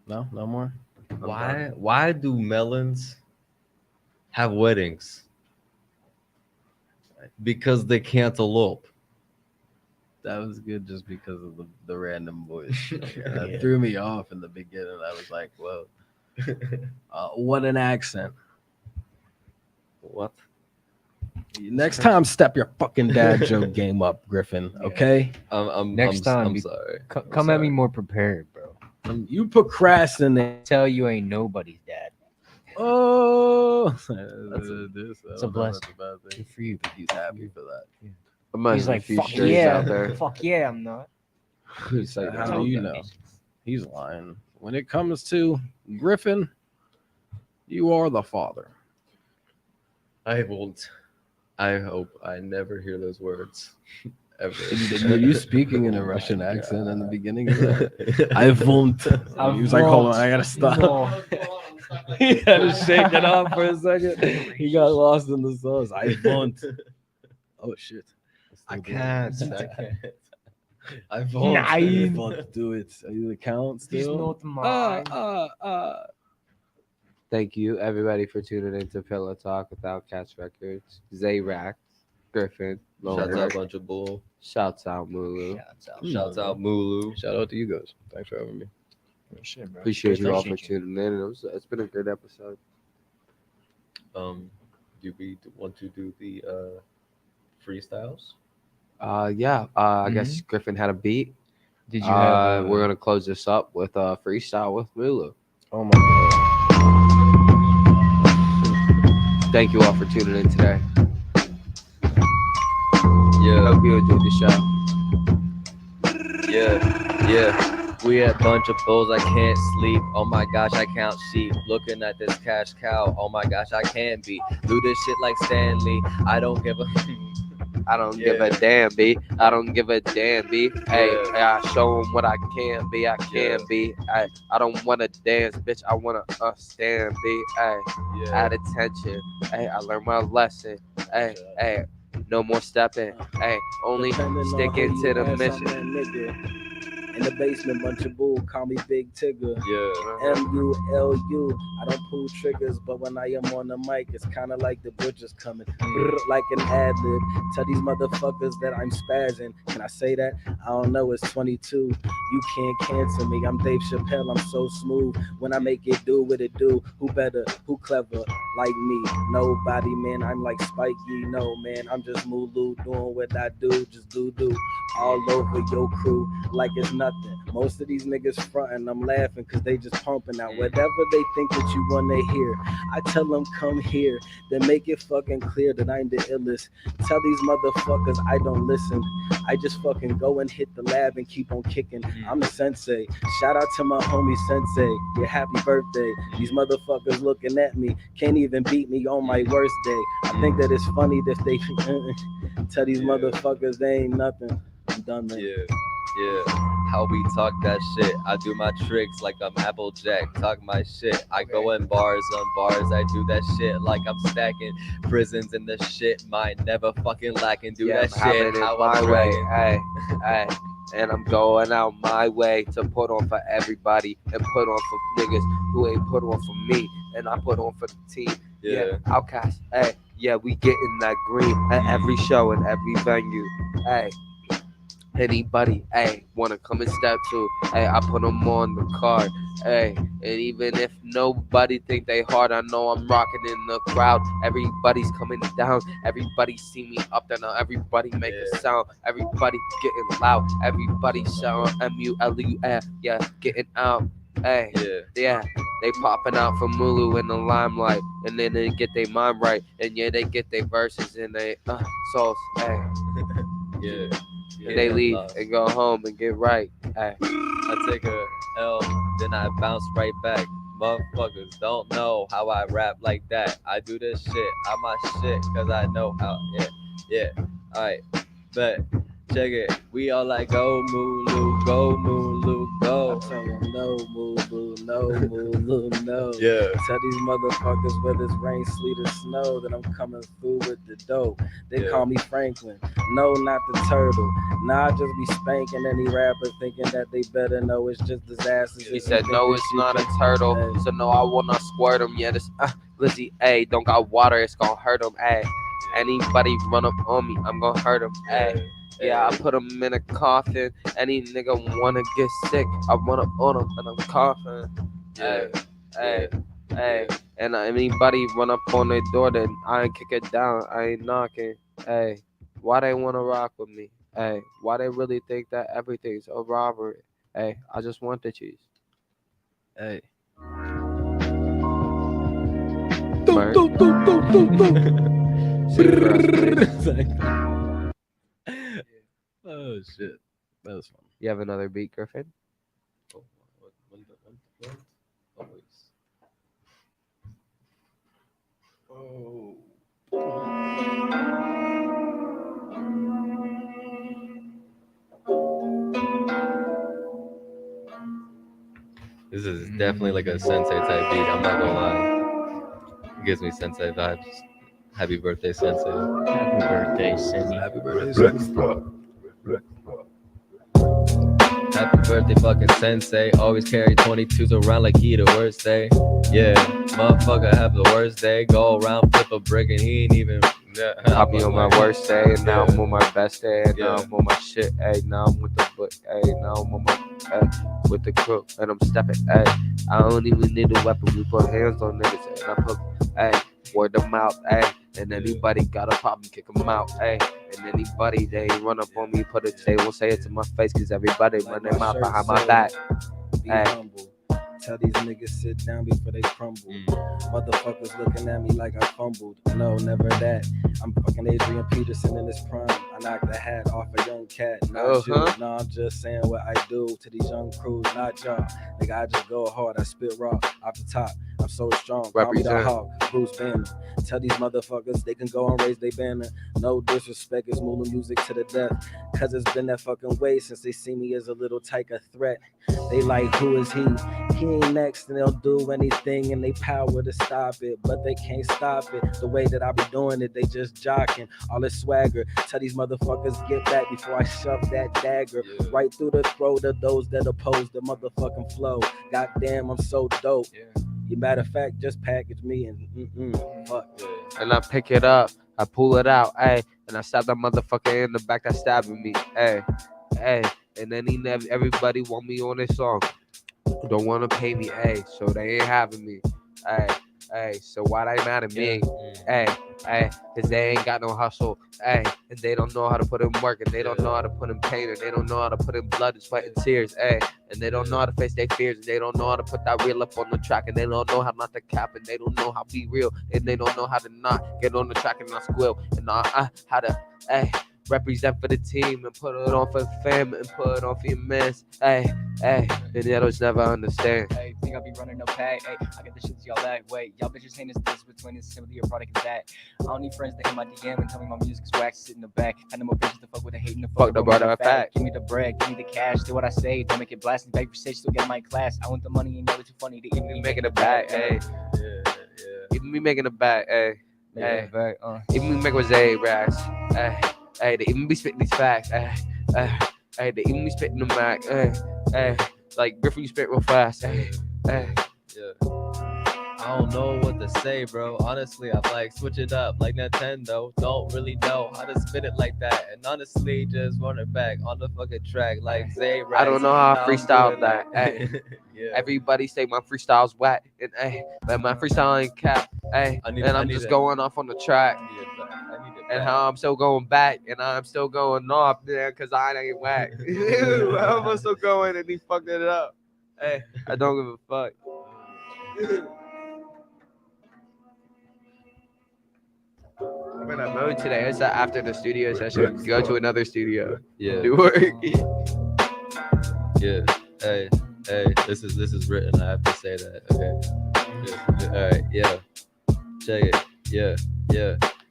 No more. Why do melons have weddings? Because they cantaloupe. That was good just because of the random voice. That threw me off in the beginning. I was like, whoa. What an accent. What? Next time, step your fucking dad joke game up, Griffin. Okay? Next time, I'm be- sorry. Come at me more prepared, bro. You procrastinate. Tell you ain't nobody's dad. Oh, It's a blessing. Good for you. He's happy for that. He's like, fuck shirts yeah, out there. fuck yeah, I'm not. He's like, How do you know? He's lying. When it comes to Griffin, you are the father. I won't. I hope I never hear those words ever. Were you speaking in a Russian accent in the beginning of that? I won't. He was like, hold on, I gotta stop. He had to shake it off for a second. He got lost in the sauce. I won't. Oh shit. I can't. I won't. I Nein. won't do it. Are you the count He's still? not mine. Thank you, everybody, for tuning in to Pillow Talk with Outcast Records. Zayrac, Griffin, Shouts Loner. out bunch of bull. Shouts out, Mulu. Shouts out MULU. Shout out to you guys. Thanks for having me. Shit, bro. Appreciate you all for Appreciate tuning in. It's been a good episode. Do we want to do the freestyles? Yeah. I guess Griffin had a beat. Did you have? We're gonna close this up with a freestyle with Mulu. Oh my god. Thank you all for tuning in today. Yeah. Hope you enjoyed the show. Yeah. We a bunch of bulls, I can't sleep. Oh my gosh, I count sheep. Looking at this cash cow. Oh my gosh, I can be. Do this shit like Stanley. I don't give a I don't give a damn, B. I don't give a damn, B. Hey, I show them what I can be. I can be. I don't wanna dance, bitch. I wanna stand, B. Hey, add attention. Hey, I learned my lesson. Hey, no more stepping. Hey, only sticking to the mission. In the basement, bunch of bull, call me Big Tigger. Yeah. MULU. I don't pull triggers, but when I am on the mic, it's kind of like the butcher's coming. Brr, like an ad lib. Tell these motherfuckers that I'm spazzing. Can I say that? I don't know, it's 22. You can't cancel me. I'm Dave Chappelle, I'm so smooth. When I make it do what it do, who better, who clever like me? Nobody, man. I'm like Spike Lee. No, man, I'm just MULU, doing what I do, just do. All over your crew like it's nothing. Most of these niggas frontin', I'm laughing cause they just pumping out whatever they think that you wanna hear. I tell them come here, then make it fucking clear that I'm the illest. Tell these motherfuckers I don't listen. I just fucking go and hit the lab and keep on kicking. I'm the sensei. Shout out to my homie Sensei. Yeah, happy birthday. These motherfuckers looking at me can't even beat me on my worst day. I think that it's funny that they tell these motherfuckers they ain't nothing. I'm done, man. Yeah, how we talk that shit. I do my tricks like I'm Applejack. Talk my shit. I go in bars on bars. I do that shit like I'm stacking prisons and the shit. Mine never fucking lacking. Do that shit how my I'm way. dragging. Hey. And I'm going out my way to put on for everybody and put on for niggas who ain't put on for me. And I put on for the team. Yeah, Outcast. Hey, yeah, we getting that green at every show and every venue. Hey. Anybody, hey, wanna come and step to? Hey, I put them on the card. Hey, and even if nobody think they hard, I know I'm rocking in the crowd. Everybody's coming down. Everybody see me up there now. Everybody make a sound. Everybody getting loud. Everybody shout MULU. Yeah, getting out. Hey, yeah, they popping out from MULU in the limelight, and then they get their mind right, and yeah, they get their verses and they souls. Hey, and they leave and go home and get right. Ay. I take a L, then I bounce right back. Motherfuckers don't know how I rap like that. I do this shit, I'm my shit, cause I know how. Yeah. Alright, bet. Check it. We all like go MULU, go MULU, go. I tell them no MULU, no MULU, no. Yeah. Tell these motherfuckers whether it's rain, sleet, or snow that I'm coming through with the dope. They call me Franklin. No, not the turtle. Nah, I just be spanking any rapper thinking that they better know it's just disasters. He said no, it's not a turtle. So no, I will not squirt him. Yeah, this Lizzie, A, don't got water, it's gonna hurt him. Ay. Anybody run up on me, I'm gonna hurt him. Ay. Yeah, I put him in a coffin. Any nigga wanna get sick, I run up on him and I'm coughing. Hey. And anybody run up on their door, then I ain't kick it down. I ain't knocking. Hey, why they wanna rock with me? Hey, why they really think that everything's a robbery? Hey, I just want the cheese. Hey. Oh shit, that was fun. You have another beat, Griffin? Always. This is definitely like a Sensei type beat. I'm not gonna lie. It gives me Sensei vibes. Happy birthday, Sensei. Happy birthday, Sensei. Happy birthday, Sensei. Happy birthday, fucking Sensei. Always carry 22s around like he the worst day. Yeah, motherfucker have the worst day. Go around, flip a brick, and he ain't even. I'll be on my worst day, and now I'm on my best day, and now I'm on my shit. Hey, now I'm with the book. Hey, now I'm on my with the crook, and I'm stepping. Hey, I don't even need a weapon. We put hands on niggas, and I put word them out. Hey, and anybody got a problem, kick them out. Hey, and anybody they run up on me, they won't say it to my face, cause everybody run their mouth behind my back. Be humble. Tell these niggas sit down before they crumble. Motherfuckers looking at me like I fumbled. No, never that. I'm fucking Adrian Peterson in his prime. I I knock the hat off a young cat, not you. No, I'm just saying what I do to these young crews, not y'all. Nigga, I just go hard, I spit raw off the top. I'm so strong, call me the Hawk, Bruce Banner. Tell these motherfuckers they can go and raise their banner. No disrespect, it's MULU music to the death. Cause it's been that fucking way since they see me as a little tyke of threat. They like, who is he? He ain't next and they'll do anything in their power to stop it. But they can't stop it. The way that I be doing it, they just jocking. All this swagger. Tell these motherfuckers get back before I shove that dagger right through the throat of those that oppose the motherfucking flow. Goddamn, I'm so dope. You matter of fact, just package me and fuck. And I pick it up, I pull it out, and I stab that motherfucker in the back that's stabbing me, and then everybody want me on this song. Don't want to pay me, so they ain't having me, so why they mad at me, cause they ain't got no hustle, and they don't know how to put in work, and they don't know how to put in pain, and they don't know how to put in blood and sweat and tears, and they don't know how to face their fears, and they don't know how to put that reel up on the track, and they don't know how not to cap, and they don't know how to be real, and they don't know how to not get on the track and not squeal, and how to represent for the team and put it on for the fam and put it on for your mans. And y'all just never understand. Hey, think I be running no pack. Hey, I get the shit to y'all back. Wait, y'all bitches saying this between this simply your product and that. I don't need friends that hit my DM and tell me my music's wax, sit in the back. I know more bitches to fuck with the hate and the fuck the brother fact. Give me the bread, give me the cash, do what I say, don't make it blasting. Back for stage, still get my class. I want the money and know it's too funny to even be making it back, even me making it back, even me making with Zay racks, they even be spitting these facts, they even be spitting the Mac, like Griffin, you spit real fast, I don't know what to say, bro. Honestly, I'm like, switch it up like Nintendo. Don't really know how to spit it like that. And honestly, just run it back on the fucking track like Zay. I don't know how I freestyle that. Everybody say my freestyle's whack, and but my freestyle ain't cap. I'm just going off on the track. And how I'm still going back, and I'm still going off there, cause I ain't whack. I'm still going, and he fucked it up. I don't give a fuck. I'm in a mode today. It's after the studio session. Go to another studio. Yeah. Do work. Yeah. Hey. This is written. I have to say that. Okay. All right. Yeah. Check it.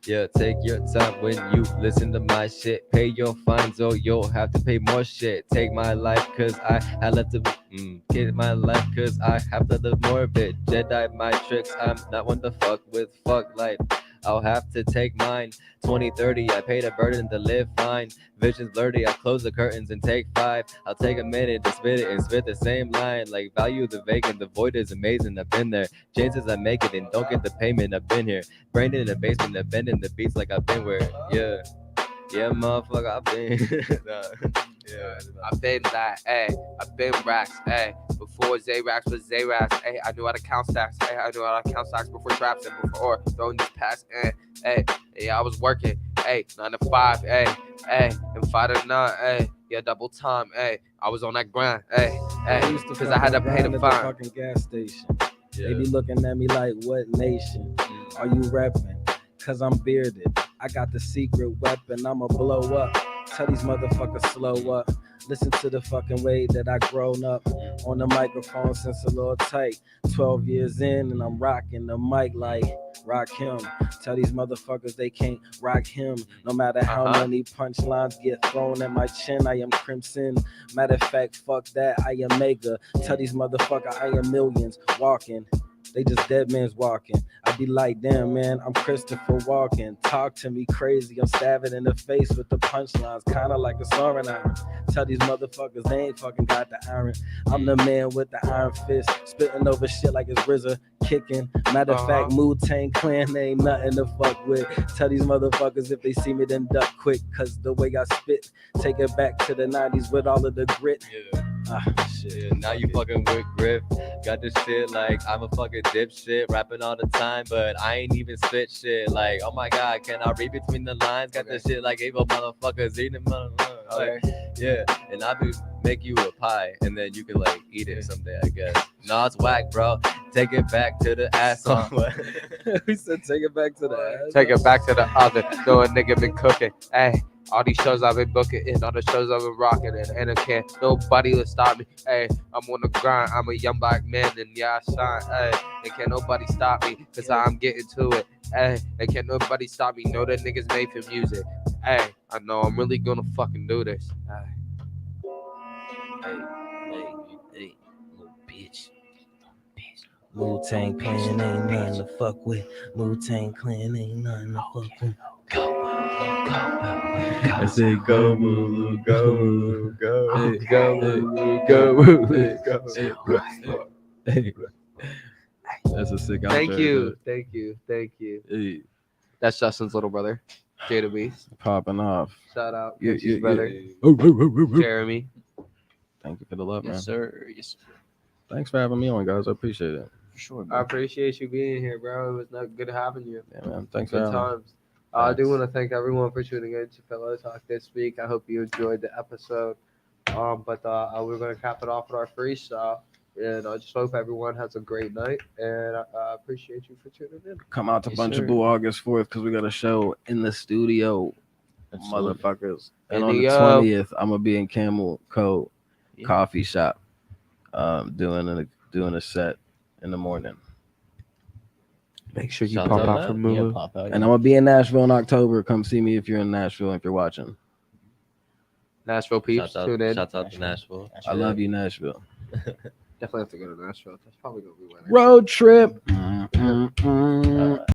Yeah. Take your time when you listen to my shit. Pay your fines or you'll have to pay more shit. Take my life cause I left to get my life cause I have to live more of it. Jedi my tricks. I'm not one to fuck with. Fuck life. I'll have to take mine. 2030, I paid a burden to live fine. Visions blurry, I close the curtains and take 5. I'll take a minute to spit it and spit the same line. Like value the vacant, the void is amazing. I've been there. Chances I make it and don't get the payment. I've been here. Brain in the basement, I've been in the beats like I've been where. Yeah, motherfucker, I've been. I've been that, I've been racks, before Zay-Racks was Zay-Racks, I knew how to count stacks, I knew how to count stacks before traps and before throwing these packs, I was working, 9 to 5, and 5 to 9, double time, I was on that grind, because I had to pay the fine. Fucking gas station. They be looking at me like, what nation are you repping? Cause I'm bearded. I got the secret weapon. I'ma blow up. Tell these motherfuckers slow up. Listen to the fucking way that I grown up on the microphone since a little tight. 12 years in and I'm rocking the mic like rock him. Tell these motherfuckers they can't rock him. No matter how many punchlines get thrown at my chin, I am crimson. Matter of fact, fuck that, I am mega. Tell these motherfuckers I am millions walking. They just dead man's walking. I be like, damn, man, I'm Christopher Walken. Talk to me crazy. I'm stabbing in the face with the punchlines, kind of like a soaring iron. Tell these motherfuckers they ain't fucking got the iron. I'm the man with the iron fist, spitting over shit like it's RZA kicking. Matter of fact, Wu-Tang Clan ain't nothing to fuck with. Tell these motherfuckers if they see me, then duck quick, cause the way I spit, take it back to the 90s with all of the grit. Shit. Yeah, now you fucking with grip. Got this shit like I'm a fucking dipshit, rapping all the time, but I ain't even spit shit. Like, oh my god, can I read between the lines? Got this shit like evil motherfuckers eating motherfuckers. Like, yeah, and I be make you a pie, and then you can like eat it someday, I guess. No, it's whack, bro. Take it back to the ass on. We said take it back to the ass. Take it back to the oven. So a nigga been cooking. All these shows I've been booking in, all the shows I've been rocking in, and I can't nobody will stop me. Hey, I'm on the grind. I'm a young black man, and yeah, I shine. Hey, and can't nobody stop me, cause I'm getting to it. Hey, and can't nobody stop me. Know that niggas made for music. Hey, I know I'm really gonna fucking do this. Hey, little bitch. Wu-Tang Clan ain't nothing to fuck with. Wu-Tang Clan ain't nothing to fuck with. I said go Mulu, go Mulu, go. Hey, Go, Hey, that's a sick outro. Thank you, thank you, thank you. Hey, That's Justin's little brother, Jada Beast. Popping off. Shout out, Yeah, Mitch's yeah, brother, yeah. Jeremy. Thank you for the love, man. Yes, sir. Yes, sir. Thanks for having me on, guys. I appreciate it. For sure, I bro. appreciate you being here, bro. It was not good having you. Yeah, man. Thanks for Good having me. times. I do want to thank everyone for tuning in to Pillow Talk this week. I hope you enjoyed the episode. But we're going to cap it off with our freestyle. And I just hope everyone has a great night. And I appreciate you for tuning in. Come out to Yes, Bunch sir. of Boo August 4th because we got a show in the studio, Absolutely. motherfuckers. And In on the the, 20th, I'm going to be in Camel Cove Yeah. Coffee Shop doing a set in the morning. Make sure you Shout pop out out that. for Yeah, MULU. pop out. And I'm going to be in Nashville in October. Come see me if you're in Nashville, if you're watching. Nashville peeps, tune in. Shouts out to Nashville. I love you, Nashville. Definitely have to go to Nashville. That's probably going to be winter. Road trip.